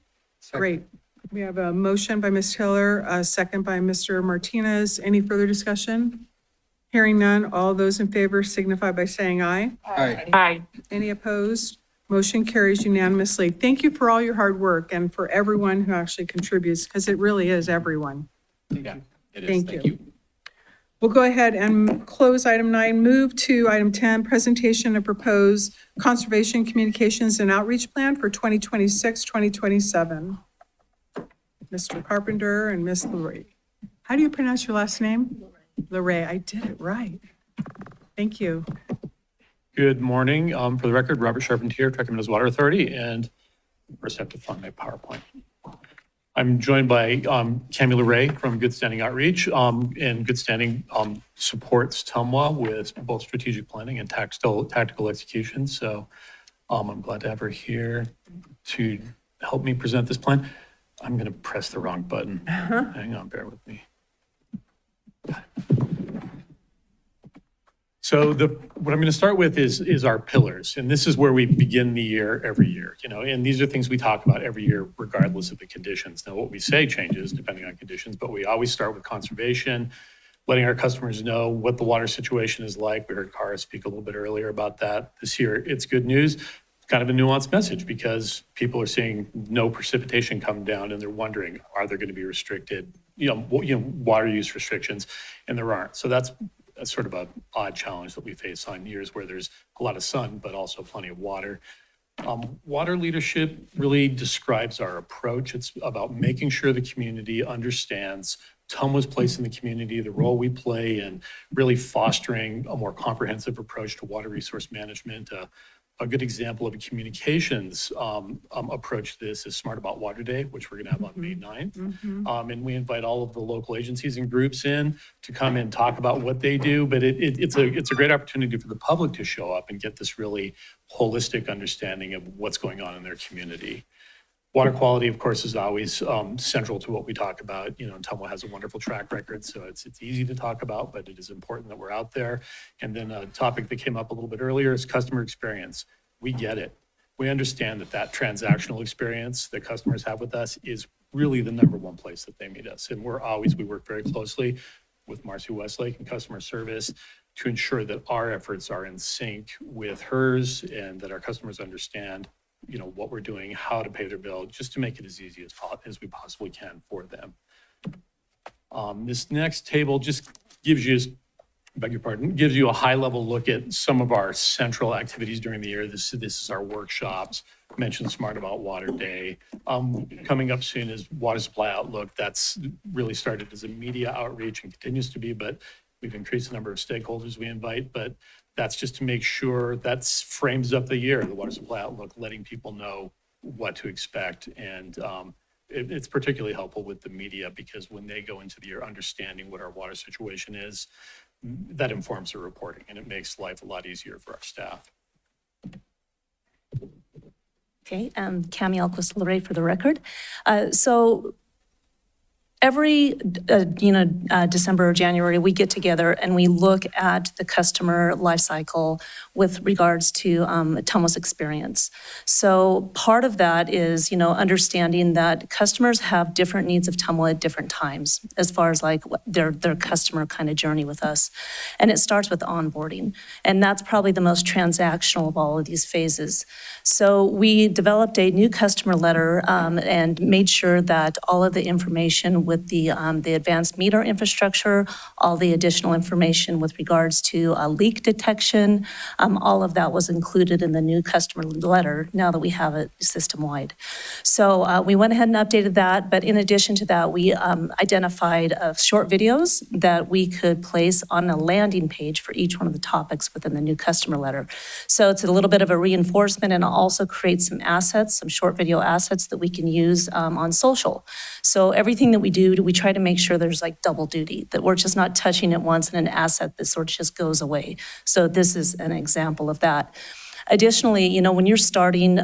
Great. We have a motion by Ms. Taylor, a second by Mr. Martinez. Any further discussion? Hearing none, all those in favor signify by saying aye. Aye. Any opposed? Motion carries unanimously. Thank you for all your hard work and for everyone who actually contributes, because it really is everyone. Yeah, it is. Thank Thank you. you. We'll go ahead and close item 9, move to item 10, presentation of proposed conservation communications and outreach plan for 2026-2027. Mr. Carpenter and Ms. LeRae. How do you pronounce your last name? LeRae, I did it right. Thank you. Good morning. For the record, Robert Charpentier, Truckee Meadows Water Authority, and first I have to find my PowerPoint. I'm joined by Cami LeRae from Good Standing Outreach, and Good Standing supports TMWA with both strategic planning and tactical execution. So I'm glad to have her here to help me present this plan. I'm going to press the wrong button. Hang on, bear with me. So what I'm going to start with is our pillars, and this is where we begin the year every year, and these are things we talk about every year regardless of the conditions. Now, what we say changes depending on conditions, but we always start with conservation, letting our customers know what the water situation is like. We heard Cara speak a little bit earlier about that. This year, it's good news. Kind of a nuanced message because people are seeing no precipitation come down and they're wondering, are there going to be restricted, water use restrictions? And there aren't. So that's sort of an odd challenge that we face on years where there's a lot of sun, but also plenty of water. Water leadership really describes our approach. It's about making sure the community understands TMWA's place in the community, the role we play in really fostering a more comprehensive approach to water resource management. A good example of a communications approach to this is Smart About Water Day, which we're going to have on May 9th. And we invite all of the local agencies and groups in to come and talk about what they do. But it's a great opportunity for the public to show up and get this really holistic understanding of what's going on in their community. Water quality, of course, is always central to what we talk about. And TMWA has a wonderful track record, so it's easy to talk about, but it is important that we're out there. And then a topic that came up a little bit earlier is customer experience. We get it. We understand that transactional experience that customers have with us is really the number one place that they meet us. And we work very closely with Marcy Westlake and customer service to ensure that our efforts are in sync with hers and that our customers understand what we're doing, how to pay their bill, just to make it as easy as we possibly can for them. This next table just gives you, beg your pardon, gives you a high-level look at some of our central activities during the year. This is our workshops. Mentioned Smart About Water Day. Coming up soon is Water Supply Outlook. That's really started as a media outreach and continues to be, but we've increased the number of stakeholders we invite. But that's just to make sure that frames up the year, the Water Supply Outlook, letting people know what to expect. And it's particularly helpful with the media because when they go into the year understanding what our water situation is, that informs the reporting and it makes life a lot easier for our staff. Okay, Cami Alquist-Leray for the record. So every, December or January, we get together and we look at the customer life cycle with regards to TMWA's experience. So part of that is, understanding that customers have different needs of TMWA at different times as far as like their customer kind of journey with us. And it starts with onboarding. And that's probably the most transactional of all of these phases. So we developed a new customer letter and made sure that all of the information with the advanced meter infrastructure, all the additional information with regards to leak detection, all of that was included in the new customer letter now that we have it system-wide. So we went ahead and updated that, but in addition to that, we identified short videos that we could place on a landing page for each one of the topics within the new customer letter. So it's a little bit of a reinforcement and also creates some assets, some short video assets that we can use on social. So everything that we do, we try to make sure there's like double duty, that we're just not touching it once and an asset that sort of just goes away. So this is an example of that. Additionally, when you're starting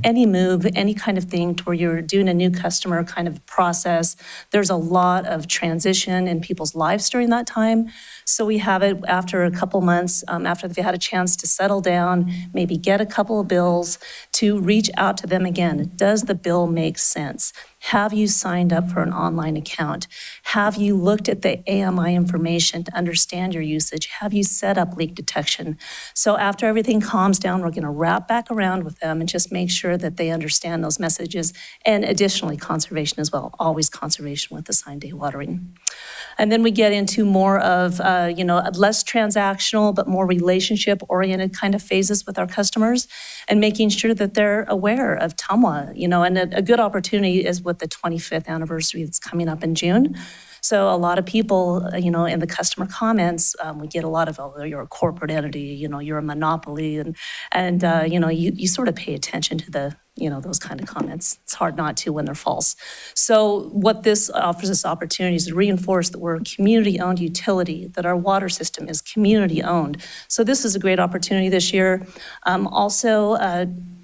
any move, any kind of thing to where you're doing a new customer kind of process, there's a lot of transition in people's lives during that time. So we have it after a couple months, after they've had a chance to settle down, maybe get a couple of bills, to reach out to them again. Does the bill make sense? Have you signed up for an online account? Have you looked at the AMI information to understand your usage? Have you set up leak detection? So after everything calms down, we're going to wrap back around with them and just make sure that they understand those messages. And additionally, conservation as well, always conservation with assigned day watering. And then we get into more of, less transactional, but more relationship-oriented kind of phases with our customers and making sure that they're aware of TMWA, and a good opportunity is with the 25th anniversary that's coming up in June. So a lot of people, in the customer comments, we get a lot of, oh, you're a corporate entity, you're a monopoly, and you sort of pay attention to the, those kind of comments. It's hard not to when they're false. So what this offers us opportunities to reinforce that we're a community-owned utility, that our water system is community-owned. So this is a great opportunity this year.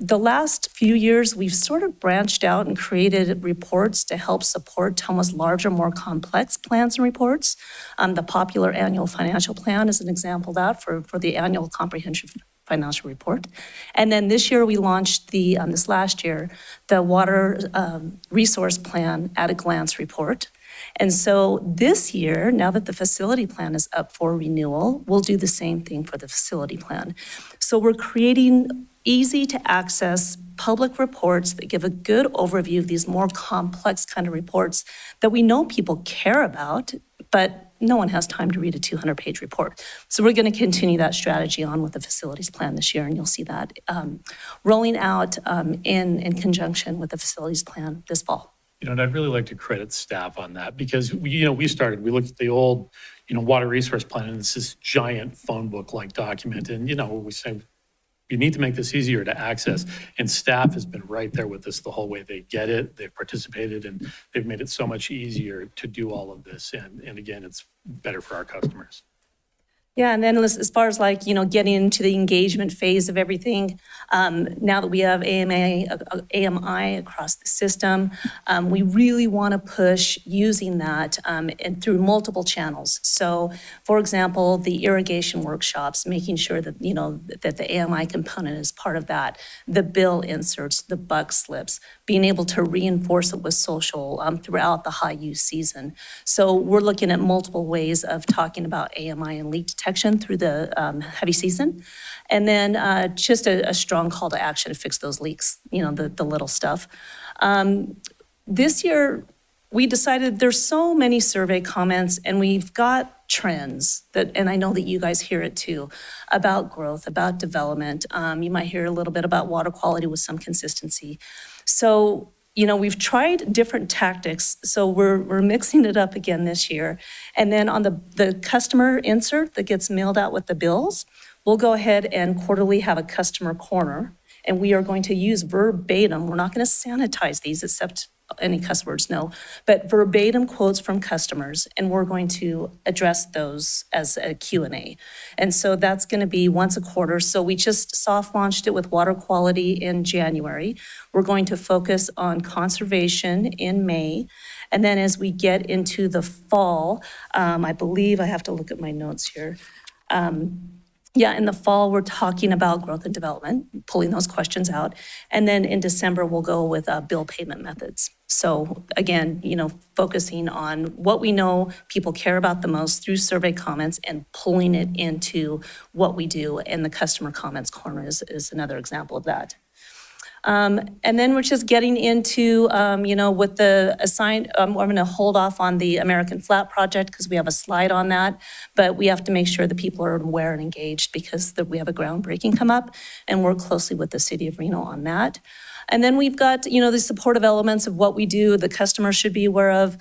The last few years, we've sort of branched out and created reports to help support TMWA's larger, more complex plans and reports. The popular annual financial plan is an example of that for the annual comprehensive financial report. And then this year we launched this last year, the water resource plan at a glance report. And so this year, now that the facility plan is up for renewal, we'll do the same thing for the facility plan. So we're creating easy to access public reports that give a good overview of these more complex kind of reports that we know people care about, but no one has time to read a 200-page report. So we're going to continue that strategy on with the facilities plan this year, and you'll see that rolling out in conjunction with the facilities plan this fall. And I'd really like to credit staff on that because we looked at the old, water resource plan, and it's this giant phone book-like document. And, we say, you need to make this easier to access. And staff has been right there with us the whole way. They get it, they've participated, and they've made it so much easier to do all of this. And again, it's better for our customers. Yeah, and then as far as getting into the engagement phase of everything, now that we have AMI across the system, we really want to push using that and through multiple channels. So, for example, the irrigation workshops, making sure that, that the AMI component is part of that, the bill inserts, the buck slips, being able to reinforce it with social throughout the high use season. So we're looking at multiple ways of talking about AMI and leak detection protection through the heavy season. And then just a strong call to action to fix those leaks, the little stuff. This year, we decided there's so many survey comments and we've got trends that, and I know that you guys hear it too, about growth, about development. You might hear a little bit about water quality with some consistency. So, we've tried different tactics. So we're mixing it up again this year. And then on the customer insert that gets mailed out with the bills, we'll go ahead and quarterly have a customer corner. And we are going to use verbatim, we're not going to sanitize these except any cuss words, no, but verbatim quotes from customers, and we're going to address those as a Q&A. And so that's going to be once a quarter. So we just soft launched it with water quality in January. We're going to focus on conservation in May. And then as we get into the fall, I believe I have to look at my notes here. In the fall, we're talking about growth and development, pulling those questions out. And then in December, we'll go with bill payment methods. So again, focusing on what we know people care about the most through survey comments and pulling it into what we do. And the customer comments corner is another example of that. And then we're just getting into, with the assigned, I'm going to hold off on the American Flat project because we have a slide on that, but we have to make sure that people are aware and engaged because we have a groundbreaking come up and work closely with the city of Reno on that. And then we've got, the supportive elements of what we do, the customer should be aware of.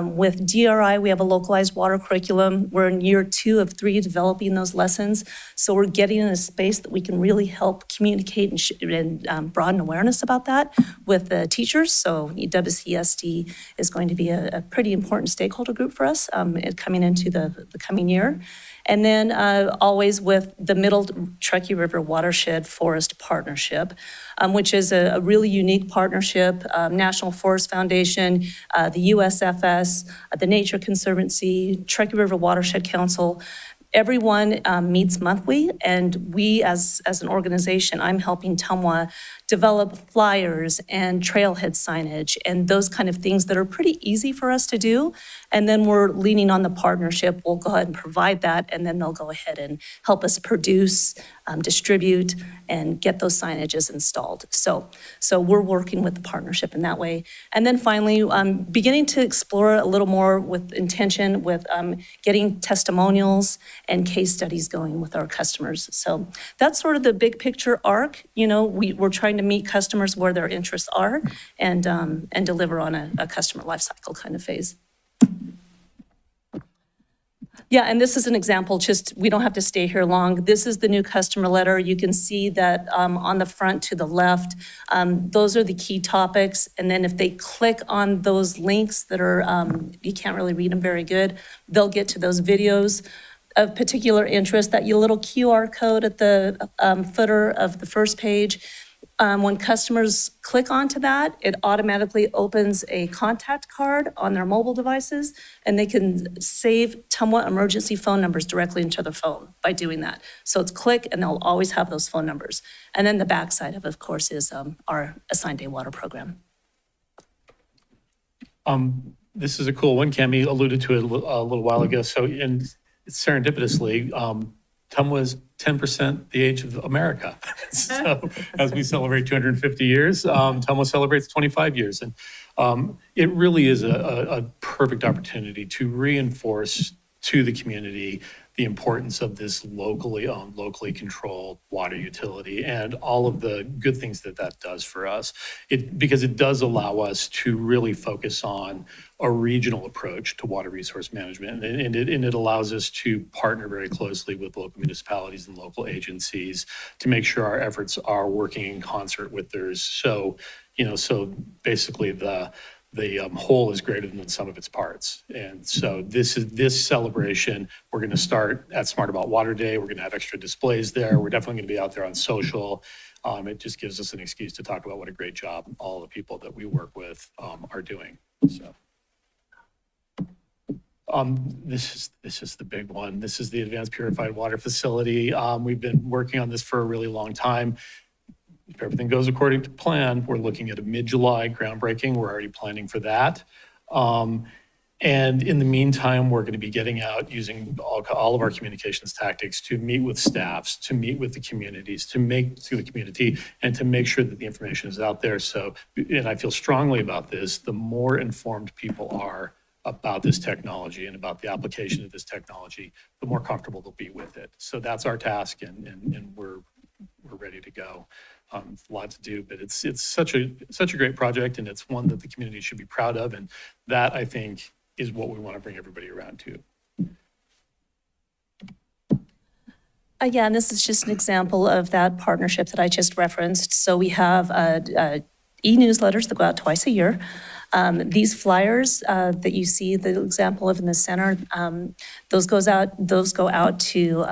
With DRI, we have a localized water curriculum. We're in year 2 of 3 developing those lessons. So we're getting in a space that we can really help communicate and broaden awareness about that with the teachers. So WCSD is going to be a pretty important stakeholder group for us coming into the coming year. And then always with the Middle Truckee River Watershed Forest Partnership, which is a really unique partnership, National Forest Foundation, the USFS, the Nature Conservancy, Truckee River Watershed Council. Everyone meets monthly, and we as an organization, I'm helping TMWA develop flyers and trailhead signage and those kind of things that are pretty easy for us to do. And then we're leaning on the partnership. We'll go ahead and provide that, and then they'll go ahead and help us produce, distribute, and get those signages installed. So we're working with the partnership in that way. And then finally, beginning to explore a little more with intention with getting testimonials and case studies going with our customers. So that's sort of the big picture arc. We're trying to meet customers where their interests are and deliver on a customer lifecycle kind of phase. Yeah, and this is an example, just we don't have to stay here long. This is the new customer letter. You can see that on the front to the left, those are the key topics. And then if they click on those links that are, you can't really read them very good, they'll get to those videos of particular interest. That little QR code at the footer of the first page. When customers click onto that, it automatically opens a contact card on their mobile devices, and they can save TMWA emergency phone numbers directly into their phone by doing that. So it's click, and they'll always have those phone numbers. And then the backside of course, is our assigned day water program. This is a cool one. Cami alluded to it a little while ago. So, and serendipitously, TMWA's 10% the age of America. So as we celebrate 250 years, TMWA celebrates 25 years. And it really is a perfect opportunity to reinforce to the community the importance of this locally owned, locally controlled water utility and all of the good things that does for us. Because it does allow us to really focus on a regional approach to water resource management. And it allows us to partner very closely with local municipalities and local agencies to make sure our efforts are working in concert with theirs. So, so basically the whole is greater than the sum of its parts. And so this celebration, we're going to start at Smart About Water Day. We're going to have extra displays there. We're definitely going to be out there on social. It just gives us an excuse to talk about what a great job all the people that we work with are doing. So. This is the big one. This is the Advanced Purified Water Facility. We've been working on this for a really long time. If everything goes according to plan, we're looking at a mid-July groundbreaking. We're already planning for that. And in the meantime, we're going to be getting out using all of our communications tactics to meet with staffs, to meet with the communities, to the community, and to make sure that the information is out there. So, and I feel strongly about this, the more informed people are about this technology and about the application of this technology, the more comfortable they'll be with it. So that's our task, and we're ready to go. A lot to do, but it's such a great project, and it's one that the community should be proud of, and that, I think, is what we want to bring everybody around to. Yeah, and this is just an example of that partnership that I just referenced. So we have e-newsletters that go out twice a year. These flyers that you see the example of in the center, those go out to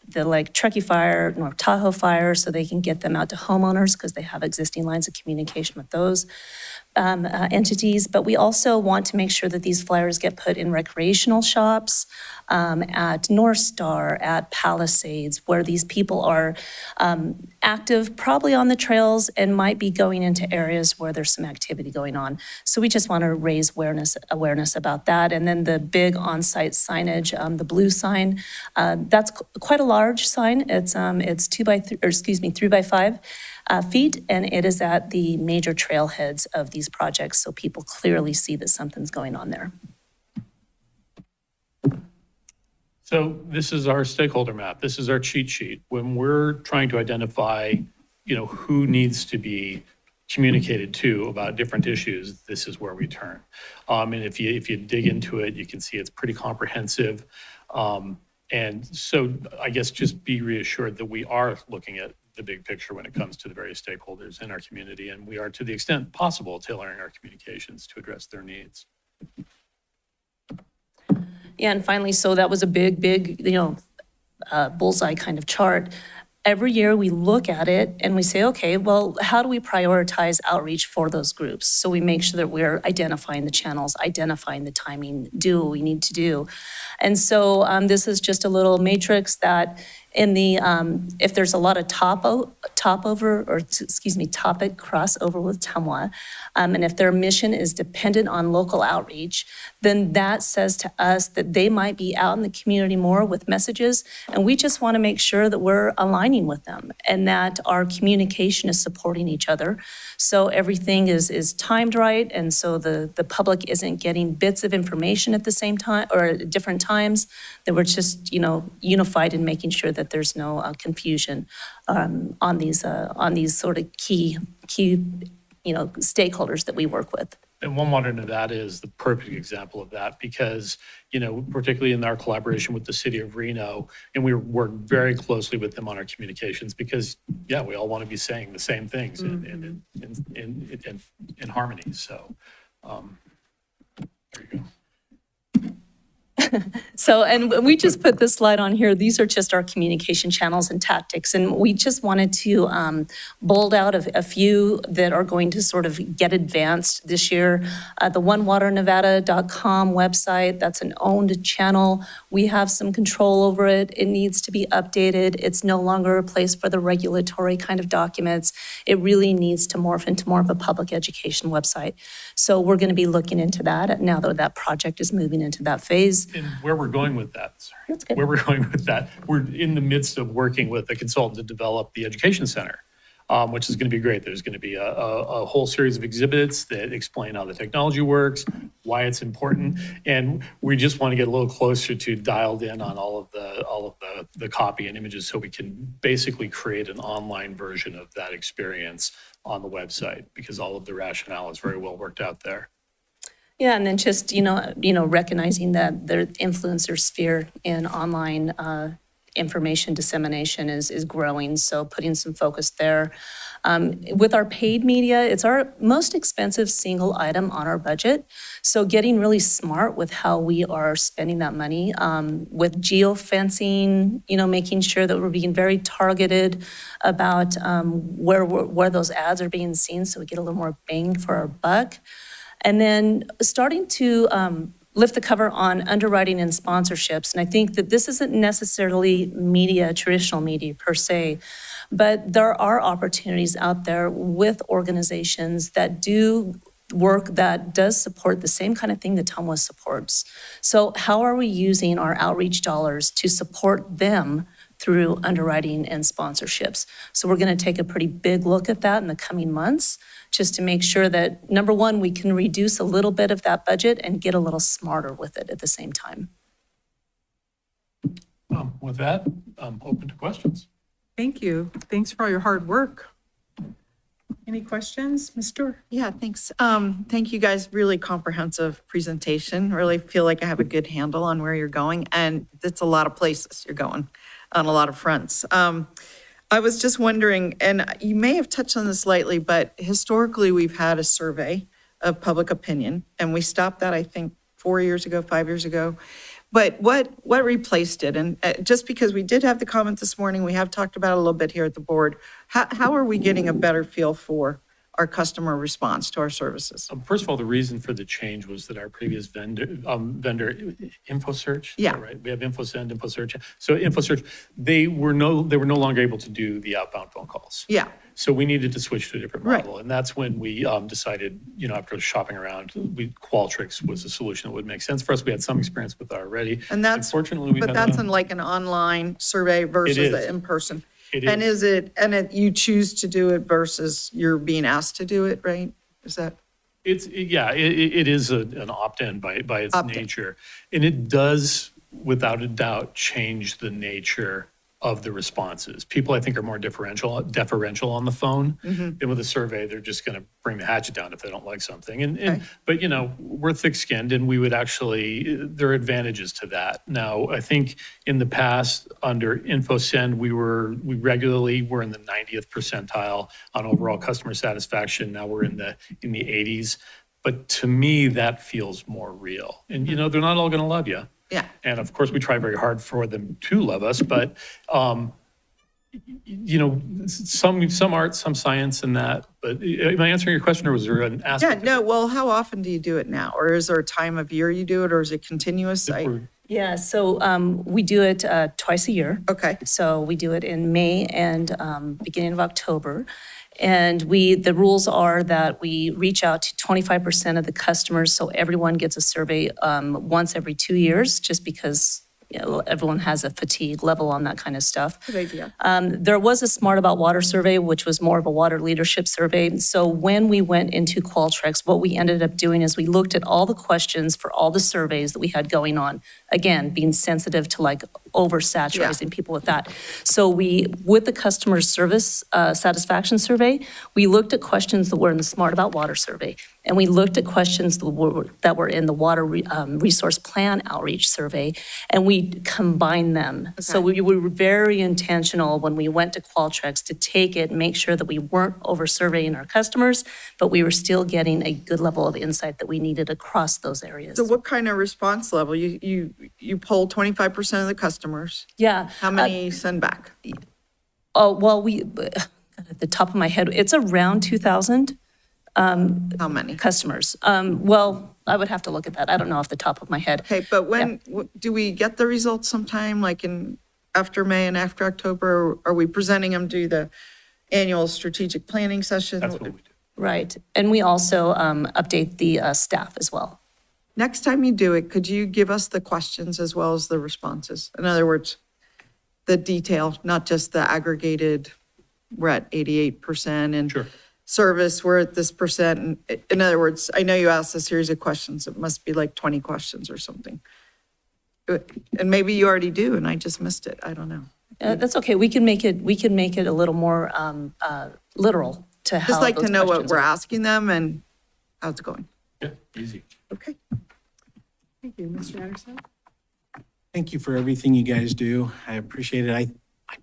the like Truckee Fire, North Tahoe Fire, so they can get them out to homeowners because they have existing lines of communication with those entities. But we also want to make sure that these flyers get put in recreational shops, at North Star, at Palisades, where these people are active, probably on the trails, and might be going into areas where there's some activity going on. So we just want to raise awareness about that. And then the big on-site signage, the blue sign, that's quite a large sign. It's 3 by 5 feet, and it is at the major trailheads of these projects, so people clearly see that something's going on there. So this is our stakeholder map. This is our cheat sheet. When we're trying to identify, who needs to be communicated to about different issues, this is where we turn. And if you dig into it, you can see it's pretty comprehensive. And so I guess just be reassured that we are looking at the big picture when it comes to the various stakeholders in our community, and we are, to the extent possible, tailoring our communications to address their needs. Yeah, and finally, so that was a big, bullseye kind of chart. Every year we look at it and we say, okay, well, how do we prioritize outreach for those groups? So we make sure that we're identifying the channels, identifying the timing, do what we need to do. And so this is just a little matrix that in the, if there's a lot of topic crossover with TMWA, and if their mission is dependent on local outreach, then that says to us that they might be out in the community more with messages, and we just want to make sure that we're aligning with them and that our communication is supporting each other. So everything is timed right, and so the public isn't getting bits of information at the same time or at different times, that we're just, unified in making sure that there's no confusion on these sort of key stakeholders that we work with. And One Water Nevada is the perfect example of that because, particularly in our collaboration with the city of Reno, and we work very closely with them on our communications because, we all want to be saying the same things in harmony. So, there you go. So, and we just put this slide on here. These are just our communication channels and tactics. And we just wanted to bold out a few that are going to sort of get advanced this year. The onewaternevada.com website, that's an owned channel. We have some control over it. It needs to be updated. It's no longer a place for the regulatory kind of documents. It really needs to morph into more of a public education website. So we're going to be looking into that now that that project is moving into that phase. And where we're going with that, That's good. where we're going with that, we're in the midst of working with a consultant to develop the education center, which is going to be great. There's going to be a whole series of exhibits that explain how the technology works, why it's important, and we just want to get a little closer to dialed in on all of the copy and images so we can basically create an online version of that experience on the website because all of the rationale is very well worked out there. Yeah, and then just, recognizing that the influencer sphere in online information dissemination is growing, so putting some focus there. With our paid media, it's our most expensive single item on our budget, so getting really smart with how we are spending that money, with geofencing, making sure that we're being very targeted about where those ads are being seen so we get a little more bang for our buck. And then starting to lift the cover on underwriting and sponsorships. And I think that this isn't necessarily traditional media per se, but there are opportunities out there with organizations that do work that does support the same kind of thing that TMWA supports. So how are we using our outreach dollars to support them through underwriting and sponsorships? So we're going to take a pretty big look at that in the coming months, just to make sure that, number one, we can reduce a little bit of that budget and get a little smarter with it at the same time. With that, I'm open to questions. Thank you. Thanks for all your hard work. Any questions, Ms. Dorr? Yeah, thanks. Thank you guys. Really comprehensive presentation. Really feel like I have a good handle on where you're going, and it's a lot of places you're going on a lot of fronts. I was just wondering, and you may have touched on this slightly, but historically we've had a survey of public opinion, and we stopped that, I think, 4 years ago, 5 years ago. But what replaced it? And just because we did have the comment this morning, we have talked about it a little bit here at the board. How are we getting a better feel for our customer response to our services? First of all, the reason for the change was that our previous vendor, InfoSearch. Yeah. Right. We have InfoSend, InfoSearch. So InfoSearch, they were no longer able to do the outbound phone calls. Yeah. So we needed to switch to a different Right. model. And that's when we decided, after shopping around, Qualtrics was a solution that would make sense for us. We had some experience with that already. And that's, Unfortunately, we but had that's a- in like an online survey versus is. the in-person. It And is. you choose to do it versus you're being asked to do it, right? Is that? It is an opt-in by its Opt-in. nature. And it does, without a doubt, change the nature of the responses. People, I think, are more deferential on the phone. Than with a survey, they're just going to bring the hatchet down if they don't like something. But, we're thick-skinned, and we would actually, there are advantages to that. Now, I think in the past, under InfoSend, we regularly were in the 90th percentile on overall customer satisfaction. Now we're in the 80s. But to me, that feels more real. And, they're not all going to love you. Yeah. And of course, we try very hard for them to love us, but, some art, some science in that. But am I answering your question, or was there an Yeah, aspect? no, well, how often do you do it now? Or is there a time of year you do it, or is it continuous? Yeah, so we do it twice a year. Okay. So we do it in May and beginning of October. And the rules are that we reach out to 25% of the customers, so everyone gets a survey once every 2 years, just because everyone has a fatigue level on that kind of stuff. Good idea. There was a Smart About Water survey, which was more of a water leadership survey. So when we went into Qualtrics, what we ended up doing is we looked at all the questions for all the surveys that we had going on. Again, being sensitive to oversaturating people with that. So with the customer service satisfaction survey, we looked at questions that were in the Smart About Water survey. And we looked at questions that were in the Water Resource Plan Outreach Survey, and we combined them. So we were very intentional when we went to Qualtrics to take it, make sure that we weren't over-surveying our customers, but we were still getting a good level of insight that we needed across those areas. So what kind of response level? You poll 25% of the customers. Yeah. How many send back? Oh, well, at the top of my head, it's around 2,000. How many? Customers. Well, I would have to look at that. I don't know off the top of my head. Okay, but when, do we get the results sometime, like after May and after October? Or are we presenting them to the annual strategic planning session? That's what we do. Right. And we also update the staff as well. Next time you do it, could you give us the questions as well as the responses? In other words, the detail, not just the aggregated, we're at 88% and Sure. service, we're at this percent. In other words, I know you asked a series of questions. It must be like 20 questions or something. And maybe you already do and I just missed it. I don't know. That's okay. We can make it a little more literal to how Just like to those know what questions we're are. asking them and how it's going. Yeah, easy. Okay. Thank you, Mr. Anderson. Thank you for everything you guys do. I appreciate it. I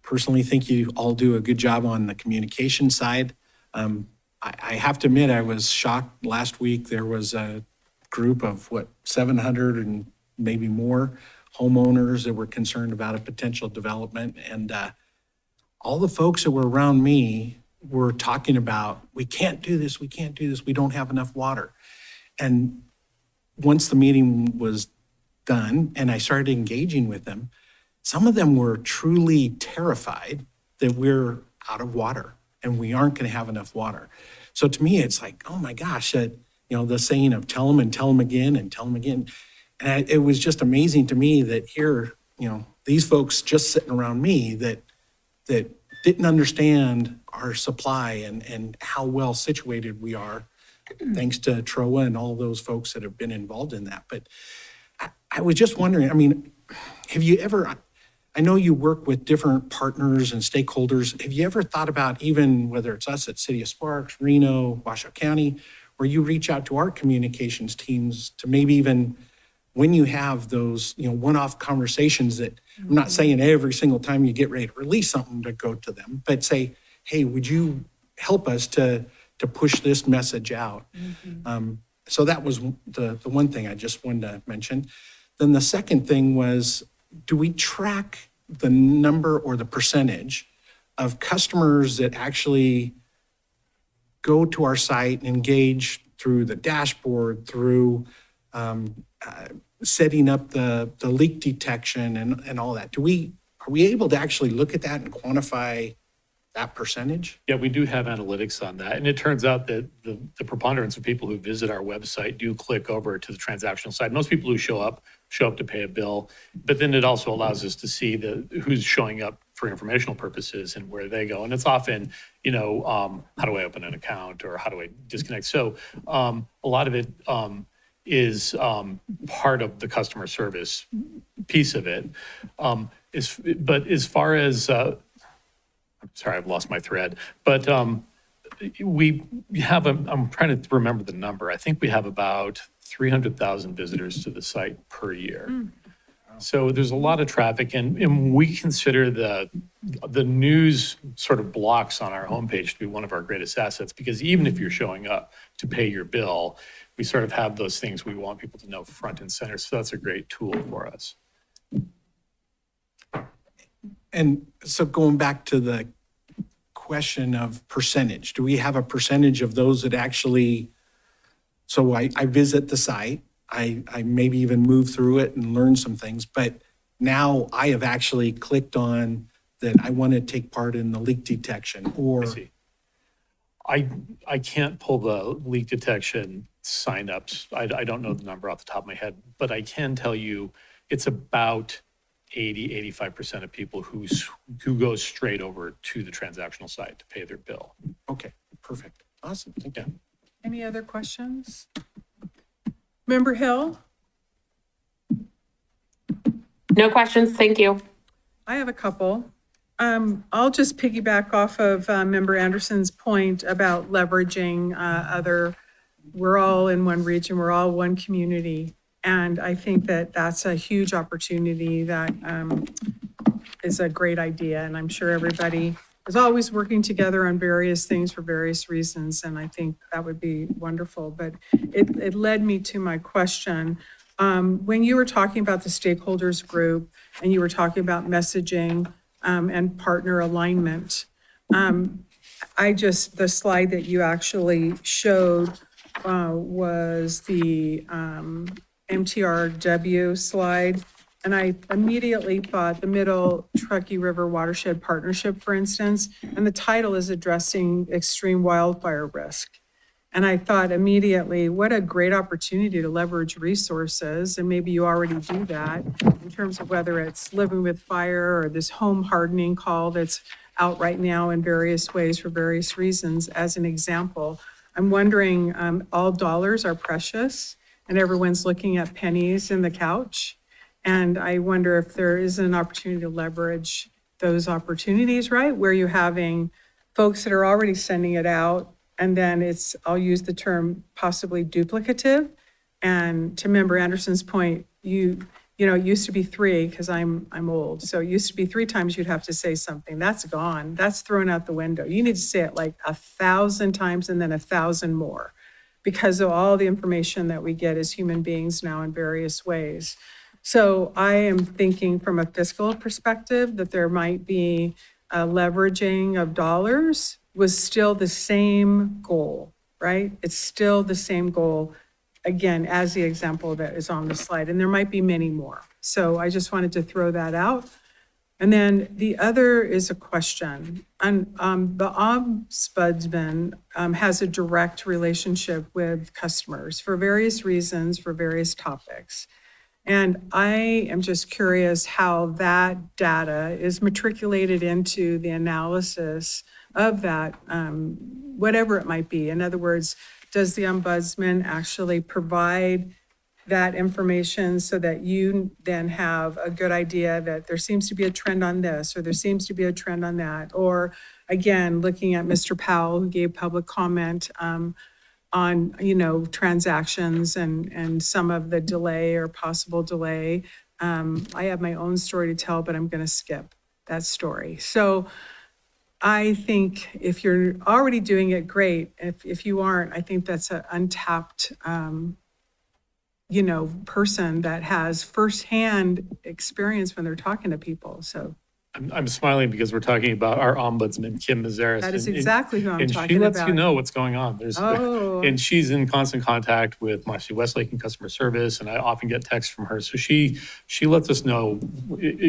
personally think you all do a good job on the communication side. I have to admit, I was shocked last week. There was a group of 700 and maybe more homeowners that were concerned about a potential development. And all the folks that were around me were talking about, we can't do this, we can't do this, we don't have enough water. And once the meeting was done and I started engaging with them, some of them were truly terrified that we're out of water and we aren't going to have enough water. So to me, it's like, oh my gosh, the saying of tell them and tell them again and tell them again. And it was just amazing to me that here, these folks just sitting around me that didn't understand our supply and how well situated we are, thanks to TROA and all those folks that have been involved in that. But I was just wondering, have you ever, I know you work with different partners and stakeholders. Have you ever thought about, even whether it's us at City of Sparks, Reno, Washoe County, where you reach out to our communications teams to maybe even when you have those, one-off conversations that, I'm not saying every single time you get ready to release something to go to them, but say, hey, would you help us to push this message out? So that was the one thing I just wanted to mention. Then the second thing was, do we track the number or the percentage of customers that actually go to our site and engage through the dashboard, through setting up the leak detection and all that? Are we able to actually look at that and quantify that percentage? Yeah, we do have analytics on that. And it turns out that the preponderance of people who visit our website do click over to the transactional side. Most people who show up to pay a bill, but then it also allows us to see who's showing up for informational purposes and where they go. And it's often, how do I open an account or how do I disconnect? So a lot of it is part of the customer service piece of it. But as far as, sorry, I've lost my thread, but we have, I'm trying to remember the number. I think we have about 300,000 visitors to the site per year. So there's a lot of traffic, and we consider the news sort of blocks on our homepage to be one of our greatest assets, because even if you're showing up to pay your bill, we sort of have those things we want people to know front and center. So that's a great tool for us. And so going back to the question of percentage, do we have a percentage of those that actually, so I visit the site, I maybe even move through it and learn some things, but now I have actually clicked on that I want to take part in the leak detection, or? I see. I can't pull the leak detection signups. I don't know the number off the top of my head, but I can tell you it's about 85% of people who go straight over to the transactional side to pay their bill. Okay, perfect. Awesome. Thank you. Any other questions? Member Hill? No questions, thank you. I have a couple. I'll just piggyback off of Member Anderson's point about leveraging we're all in one region, we're all one community. And I think that that's a huge opportunity that is a great idea. And I'm sure everybody is always working together on various things for various reasons. And I think that would be wonderful. But it led me to my question. When you were talking about the stakeholders group and you were talking about messaging and partner alignment, the slide that you actually showed was the MTRW slide. And I immediately thought the Middle Truckee River Watershed Partnership, for instance, and the title is addressing extreme wildfire risk. And I thought immediately, what a great opportunity to leverage resources. And maybe you already do that in terms of whether it's living with fire or this home hardening call that's out right now in various ways for various reasons. As an example, I'm wondering, all dollars are precious and everyone's looking at pennies in the couch. And I wonder if there is an opportunity to leverage those opportunities, right? Where you're having folks that are already sending it out, and then it's, I'll use the term possibly duplicative. And to Member Anderson's point, it used to be 3 because I'm old. So it used to be 3 times you'd have to say something. That's gone. That's thrown out the window. You need to say it like 1,000 times and then 1,000 more, because of all the information that we get as human beings now in various ways. So I am thinking from a fiscal perspective that there might be a leveraging of dollars was still the same goal, right? It's still the same goal, again, as the example that is on the slide, and there might be many more. So I just wanted to throw that out. And then the other is a question. And the ombudsman has a direct relationship with customers for various reasons, for various topics. And I am just curious how that data is matriculated into the analysis of that, whatever it might be. In other words, does the ombudsman actually provide that information so that you then have a good idea that there seems to be a trend on this, or there seems to be a trend on that? Or again, looking at Mr. Powell, who gave public comment on, transactions and some of the delay or possible delay. I have my own story to tell, but I'm going to skip that story. So I think if you're already doing it, great. If you aren't, I think that's an untapped person that has firsthand experience when they're talking to people. So I'm smiling because we're talking about our ombudsman, Kim Mazaris. that is and- exactly who I'm And talking she lets about. you know what's going on. Oh. And she's in constant contact with Marcy Westlake in customer service, and I often get texts from her. So she lets us know.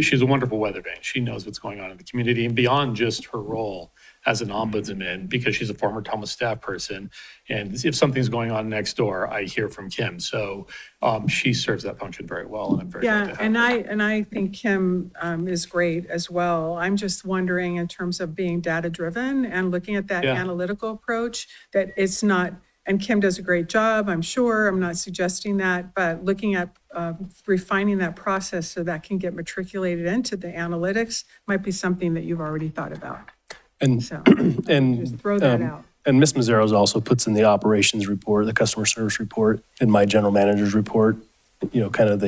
She's a wonderful weather vane. She knows what's going on in the community and beyond just her role as an ombudsman, because she's a former Thomas staff person. And if something's going on next door, I hear from Kim. So she serves that function very well, and I'm very glad to Yeah, have her. and I think Kim is great as well. I'm just wondering in terms of being data-driven and looking at that Yeah. analytical approach, that it's not, and Kim does a great job, I'm sure, I'm not suggesting that, but looking at refining that process so that can get matriculated into the analytics might be something that you've already thought about. And, So and, just throw that out. and Ms. Mazzaros also puts in the operations report, the customer service report, and my general manager's report, kind of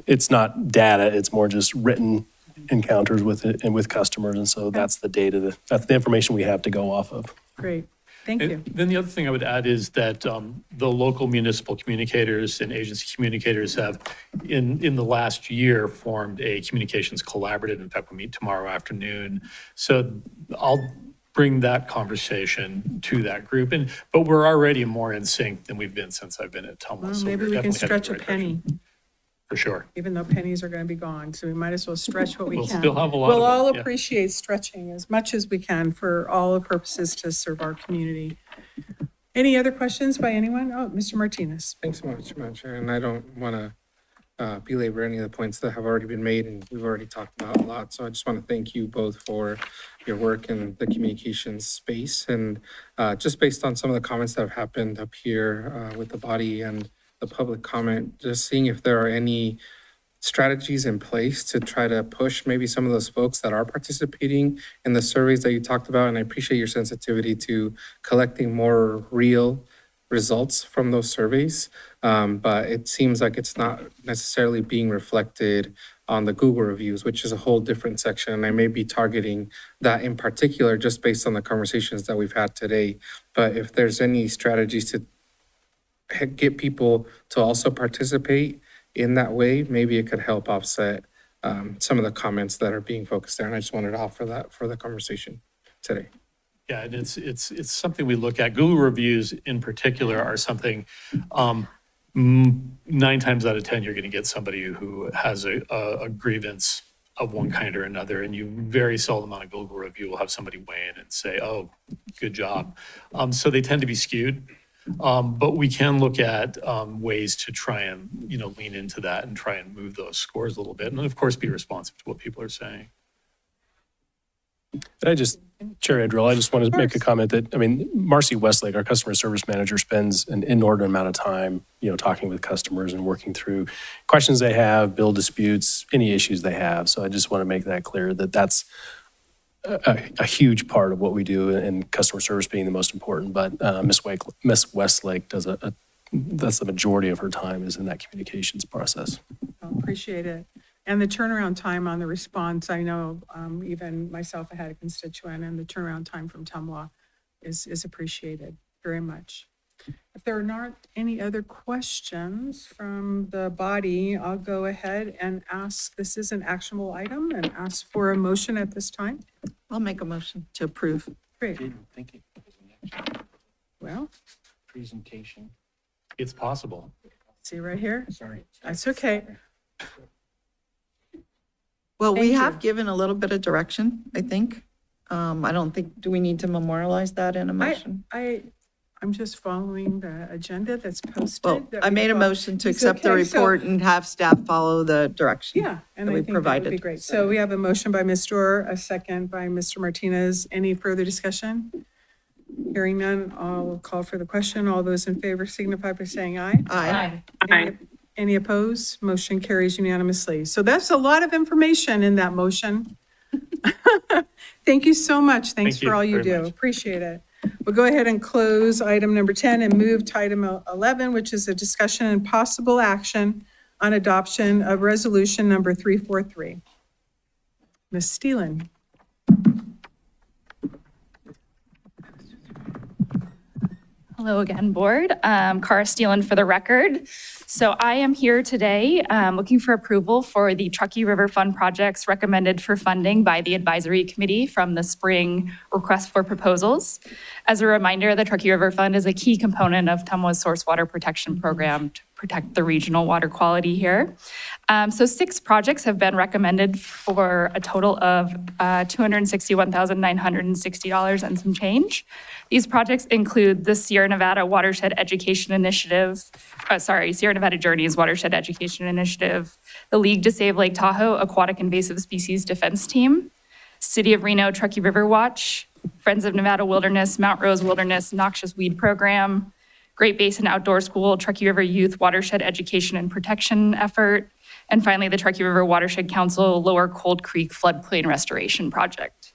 it's not data, it's more just written encounters with it and with customers. And so that's the data, that's the information we have to go off of. Great, thank you. And then the other thing I would add is that the local municipal communicators and agency communicators have, in the last year, formed a communications collaborative. In fact, we'll meet tomorrow afternoon. So I'll bring that conversation to that group. But we're already more in sync than we've been since I've been at TMWA. Well, So maybe we're we can definitely heading in stretch the a right penny, direction. For sure. even though pennies are going to be gone, so we might as well stretch what we We'll can. still have a lot We'll of all them, yeah. appreciate stretching as much as we can for all the purposes to serve our community. Any other questions by anyone? Oh, Mr. Martinez. Thanks so much, Madam Chair, and I don't want to belabor any of the points that have already been made, and we've already talked about a lot. So I just want to thank you both for your work in the communications space. And just based on some of the comments that have happened up here with the body and the public comment, just seeing if there are any strategies in place to try to push maybe some of those folks that are participating in the surveys that you talked about. And I appreciate your sensitivity to collecting more real results from those surveys. But it seems like it's not necessarily being reflected on the Google reviews, which is a whole different section. And I may be targeting that in particular, just based on the conversations that we've had today. But if there's any strategies to get people to also participate in that way, maybe it could help offset some of the comments that are being focused there. And I just wanted to offer that for the conversation today. Yeah, and it's something we look at. Google reviews in particular are something, 9 times out of 10, you're going to get somebody who has a grievance of one kind or another, and you very seldom on a Google review will have somebody weigh in and say, oh, good job. So they tend to be skewed. But we can look at ways to try and, lean into that and try and move those scores a little bit. And of course, be responsive to what people are saying. Chair Edrill, I just want to make a comment that, Marcy Westlake, our customer service manager, spends an inordinate amount of time, talking with customers and working through questions they have, bill disputes, any issues they have. So I just want to make that clear that that's a huge part of what we do, and customer service being the most important. But Ms. Westlake does that's the majority of her time is in that communications process. I appreciate it. And the turnaround time on the response, I know even myself, I had a constituent, and the turnaround time from TMWA is appreciated very much. If there are not any other questions from the body, I'll go ahead and ask, this is an actionable item, and ask for a motion at this time. I'll make a motion to approve. Great. Thank you. Well, Presentation. It's possible. see right here? Sorry. That's okay. Well, we Thank have you. given a little bit of direction, I think. I don't think, do we need to memorialize that in a motion? I'm just following the agenda that's posted. Well, that I we made a follow. motion to It's accept the okay, so- report and have staff follow the direction. Yeah, and that I we think that would be provided. great. So we have a motion by Ms. Dorr, a second by Mr. Martinez. Any further discussion? Hearing none, I'll call for the question. All those in favor signify by saying aye. Aye. Any opposed? Motion carries unanimously. So that's a lot of information in that motion. Thank you so much. Thanks Thank you for all you very do. much. Appreciate it. We'll go ahead and close item number 10 and move to item 11, which is a discussion and possible action on adoption of resolution number 343. Ms. Steelan. Hello again, Board. Cara Steelan for the record. So I am here today looking for approval for the Truckee River Fund projects recommended for funding by the Advisory Committee from the spring request for proposals. As a reminder, the Truckee River Fund is a key component of TMWA's source water protection program to protect the regional water quality here. So 6 projects have been recommended for a total of $261,960 and some change. These projects include the Sierra Nevada Watershed Education Initiative, Sierra Nevada Journeys Watershed Education Initiative, the League to Save Lake Tahoe Aquatic Invasive Species Defense Team, City of Reno Truckee River Watch, Friends of Nevada Wilderness, Mount Rose Wilderness Noxious Weed Program, Great Basin Outdoor School Truckee River Youth Watershed Education and Protection Effort, and finally the Truckee River Watershed Council Lower Cold Creek Floodplain Restoration Project.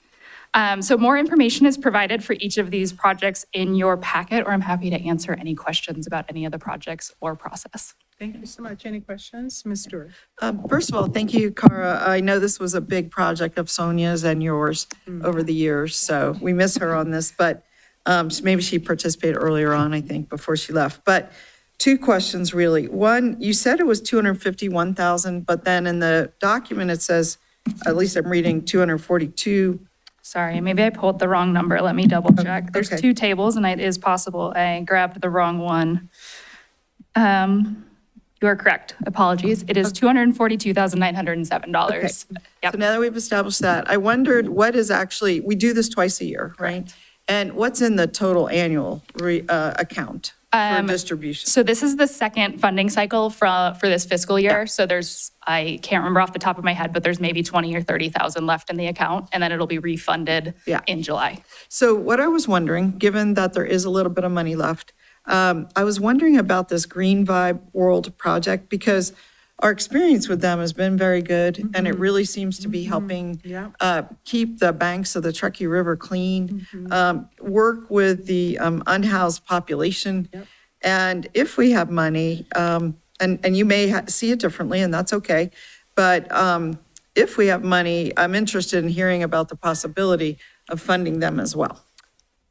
So more information is provided for each of these projects in your packet, or I'm happy to answer any questions about any of the projects or process. Thank you so much. Any questions? Ms. Stewart? First of all, thank you, Cara. I know this was a big project of Sonia's and yours over the years, so we miss her on this, but maybe she participated earlier on, I think, before she left. But 2 questions, really. One, you said it was $251,000, but then in the document it says, at least I'm reading 242. Sorry, maybe I pulled the wrong number. Let me double check. There's okay. 2 tables and it is possible I grabbed the wrong one. You are correct. Apologies. It is $242,907. Okay. Yep. So now that we've established that, I wondered what is actually, we do this twice a year, right? And what's in the total annual account for distribution? So this is the second funding cycle for this fiscal year. So I can't remember off the top of my head, but there's maybe 20 or 30,000 left in the account, and then it'll be refunded in July. So what I was wondering, given that there is a little bit of money left, I was wondering about this Green Vibe World project, because our experience with them has been very good, and it really seems to be helping keep the banks of the Truckee River clean, work with the unhoused population. And if we have money, and you may see it differently, and that's okay, but if we have money, I'm interested in hearing about the possibility of funding them as well.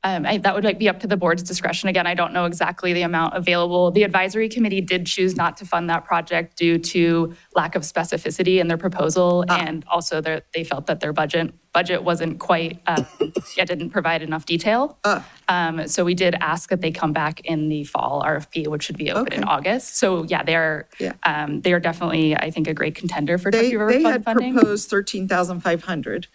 That would be up to the board's discretion. Again, I don't know exactly the amount available. The advisory committee did choose not to fund that project due to lack of specificity in their proposal. And also they felt that their budget wasn't quite, didn't provide enough detail. So we did ask that they come back in the fall RFP, which should be open in August. So yeah, they are definitely, I think, a great contender for Truckee River Fund funding. They had proposed $13,500.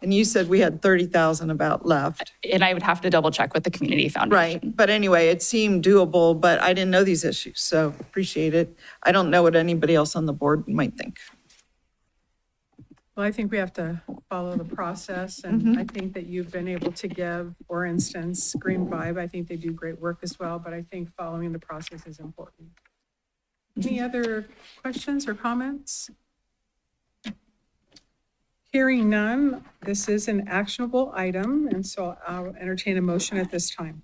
And you said we had 30,000 about left. And I would have to double check with the community foundation. Right, but anyway, it seemed doable, but I didn't know these issues, so appreciate it. I don't know what anybody else on the board might think. Well, I think we have to follow the process, and I think that you've been able to give, for instance, Green Vibe, I think they do great work as well, but I think following the process is important. Any other questions or comments? Hearing none, this is an actionable item, and so I'll entertain a motion at this time.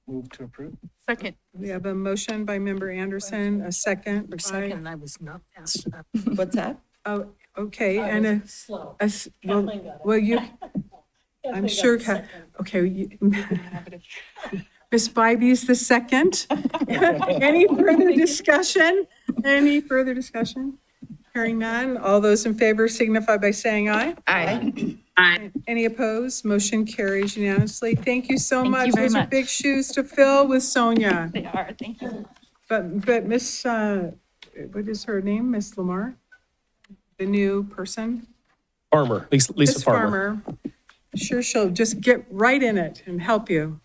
Move to approve. Second. We have a motion by Member Anderson, a second by... Second, I was not fast enough. What's that? Oh, okay, and well, you, I'm sure, okay. Ms. Bybee's the second. Any further discussion? Any further discussion? Hearing none, all those in favor signify by saying aye. Aye. Aye. Any opposed? Motion carries unanimously. Thank you so much. you very Those are much. big shoes to fill with Sonia. They are, thank you. But Miss, what is her name? Miss Lamar? the new person. Farmer, Lisa Miss Farmer. Sure, she'll just get right in it and help you.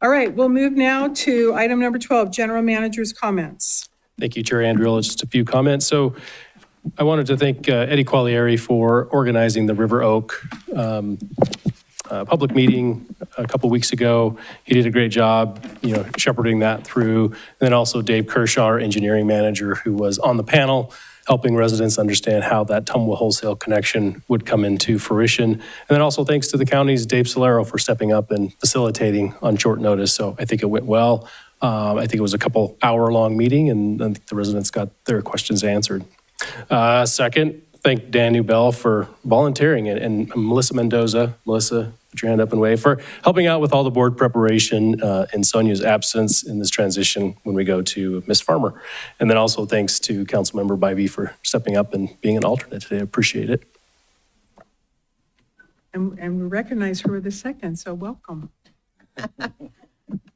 All right, we'll move now to item number 12, General Manager's comments. Thank you, Chair Andriolo. Just a few comments. So I wanted to thank Eddie Qualieri for organizing the River Oak public meeting a couple weeks ago. He did a great job, shepherding that through. And then also Dave Kershaw, our engineering manager, who was on the panel, helping residents understand how that TMWA wholesale connection would come into fruition. And then also thanks to the county's Dave Solero for stepping up and facilitating on short notice. So I think it went well. I think it was a couple hour-long meeting, and the residents got their questions answered. Second, thank Dan Newbell for volunteering, and Melissa Mendoza. Melissa, put your hand up and wave, for helping out with all the board preparation in Sonia's absence in this transition when we go to Ms. Farmer. And then also thanks to Councilmember Bybee for stepping up and being an alternate today. I appreciate it. And we recognize her with a second, so welcome.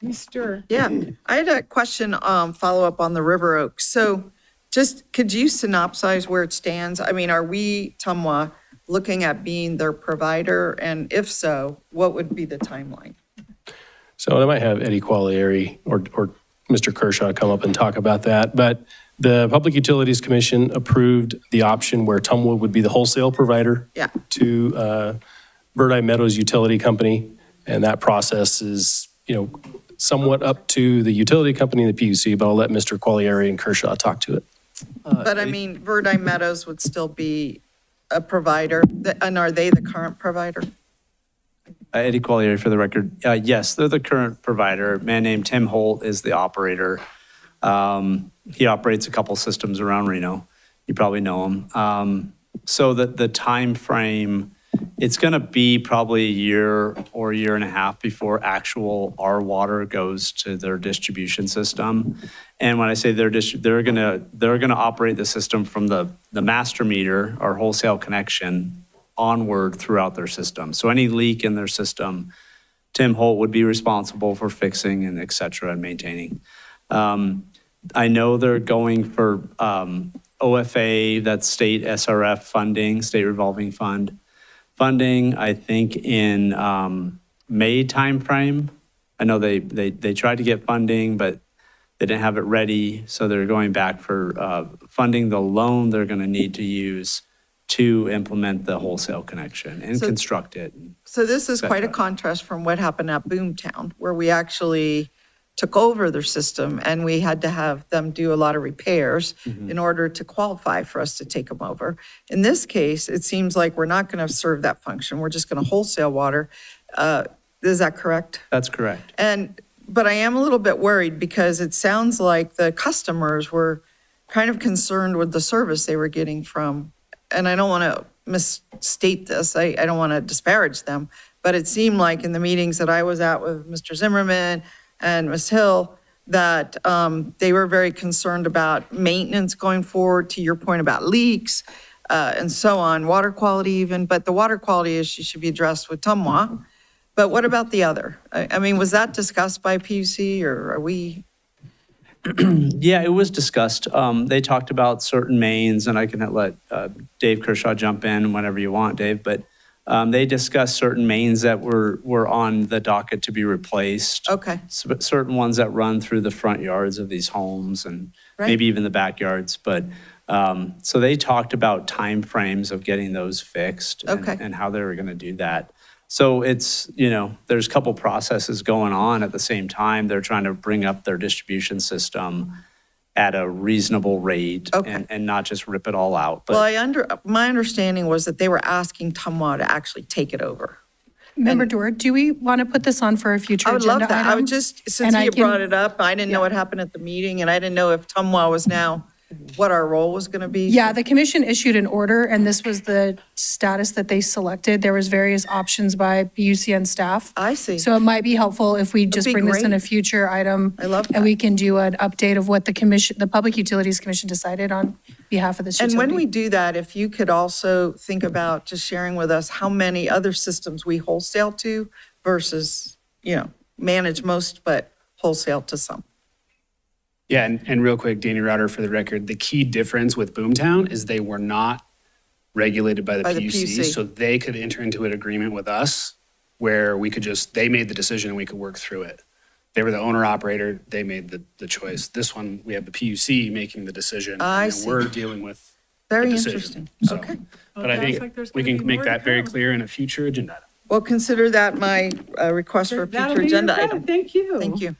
Mr. Yeah, I had a question, follow up on the River Oak. So just, could you synopsize where it stands? I mean, are we, TMWA, looking at being their provider? And if so, what would be the timeline? So I might have Eddie Qualieri or Mr. Kershaw come up and talk about that. But the Public Utilities Commission approved the option where TMWA would be the wholesale provider Yeah. to Verde Meadows Utility Company. And that process is, somewhat up to the utility company and the PUC, but I'll let Mr. Qualieri and Kershaw talk to it. But I mean, Verde Meadows would still be a provider, and are they the current provider? Eddie Qualieri for the record. Yes, they're the current provider. A man named Tim Holt is the operator. He operates a couple systems around Reno. You probably know him. So the time frame, it's going to be probably a year or a year and a half before our water goes to their distribution system. And when I say they're going to operate the system from the master meter, our wholesale connection, onward throughout their system. So any leak in their system, Tim Holt would be responsible for fixing and et cetera and maintaining. I know they're going for OFA, that's state SRF funding, state revolving fund funding, I think in May timeframe. I know they tried to get funding, but they didn't have it ready. So they're going back for funding the loan they're going to need to use to implement the wholesale connection and construct it. So this is quite a contrast from what happened at Boomtown, where we actually took over their system and we had to have them do a lot of repairs in order to qualify for us to take them over. In this case, it seems like we're not going to serve that function. We're just going to wholesale water. Is that correct? That's correct. But I am a little bit worried because it sounds like the customers were kind of concerned with the service they were getting from, and I don't want to misstate this, I don't want to disparage them, but it seemed like in the meetings that I was at with Mr. Zimmerman and Ms. Hill, that they were very concerned about maintenance going forward, to your point about leaks and so on, water quality even, but the water quality issue should be addressed with TMWA. But what about the other? I mean, was that discussed by PUC or are we? Yeah, it was discussed. They talked about certain mains, and I can let Dave Kershaw jump in whenever you want, Dave, but they discussed certain mains that were on the docket to be replaced. Okay. Certain ones that run through the front yards of these homes and Right. maybe even the backyards. But so they talked about timeframes of getting those fixed and how they were going to do that. So it's, there's a couple processes going on at the same time. They're trying to bring up their distribution system at a reasonable rate and not just rip it all out. But Well, my understanding was that they were asking TMWA to actually take it over. Member Dewar, do we want to put this on for a future I would love agenda that. I would item? just, since And I he can- brought it up, I didn't know what happened at the meeting and I didn't know if TMWA was now, what our role was going to be. Yeah, the commission issued an order, and this was the status that they selected. There was various options by PUCN staff. I see. So it might be helpful if we just be bring this in a great. future item. I love And that. we can do an update of what the Public Utilities Commission decided on behalf of this And utility. when we do that, if you could also think about just sharing with us how many other systems we wholesale to versus, manage most, but wholesale to some. Yeah, and real quick, Danny Rauter for the record, the key difference with Boomtown is they were not regulated by the By the PUC, PUC. so they could enter into an agreement with us where we could just, they made the decision and we could work through it. They were the owner operator, they made the choice. This one, we have the PUC making the decision. I and see. We're dealing with Very the decision. interesting. So, Okay. But I sounds like think there's we gonna be can make more to that very come. clear in a future agenda item. Well, consider that my request for a That'll future be your agenda vote. item. Thank you. Thank you.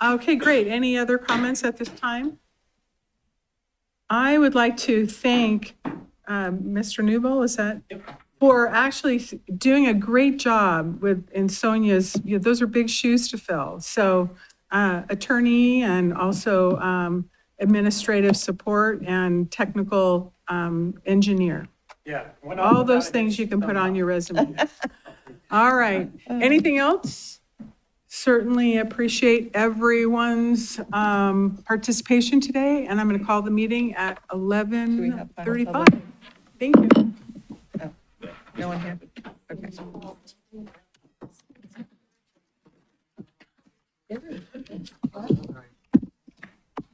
Okay, great. Any other comments at this time? I would like to thank Mr. Newbold, is that? For actually doing a great job with, in Sonia's, those are big shoes to fill. So attorney and also administrative support and technical engineer. Yeah. All those things you can put on your resume. All right. Anything else? Certainly appreciate everyone's participation today, and I'm going to call the meeting at 11:35. Thank you. No one here? Okay.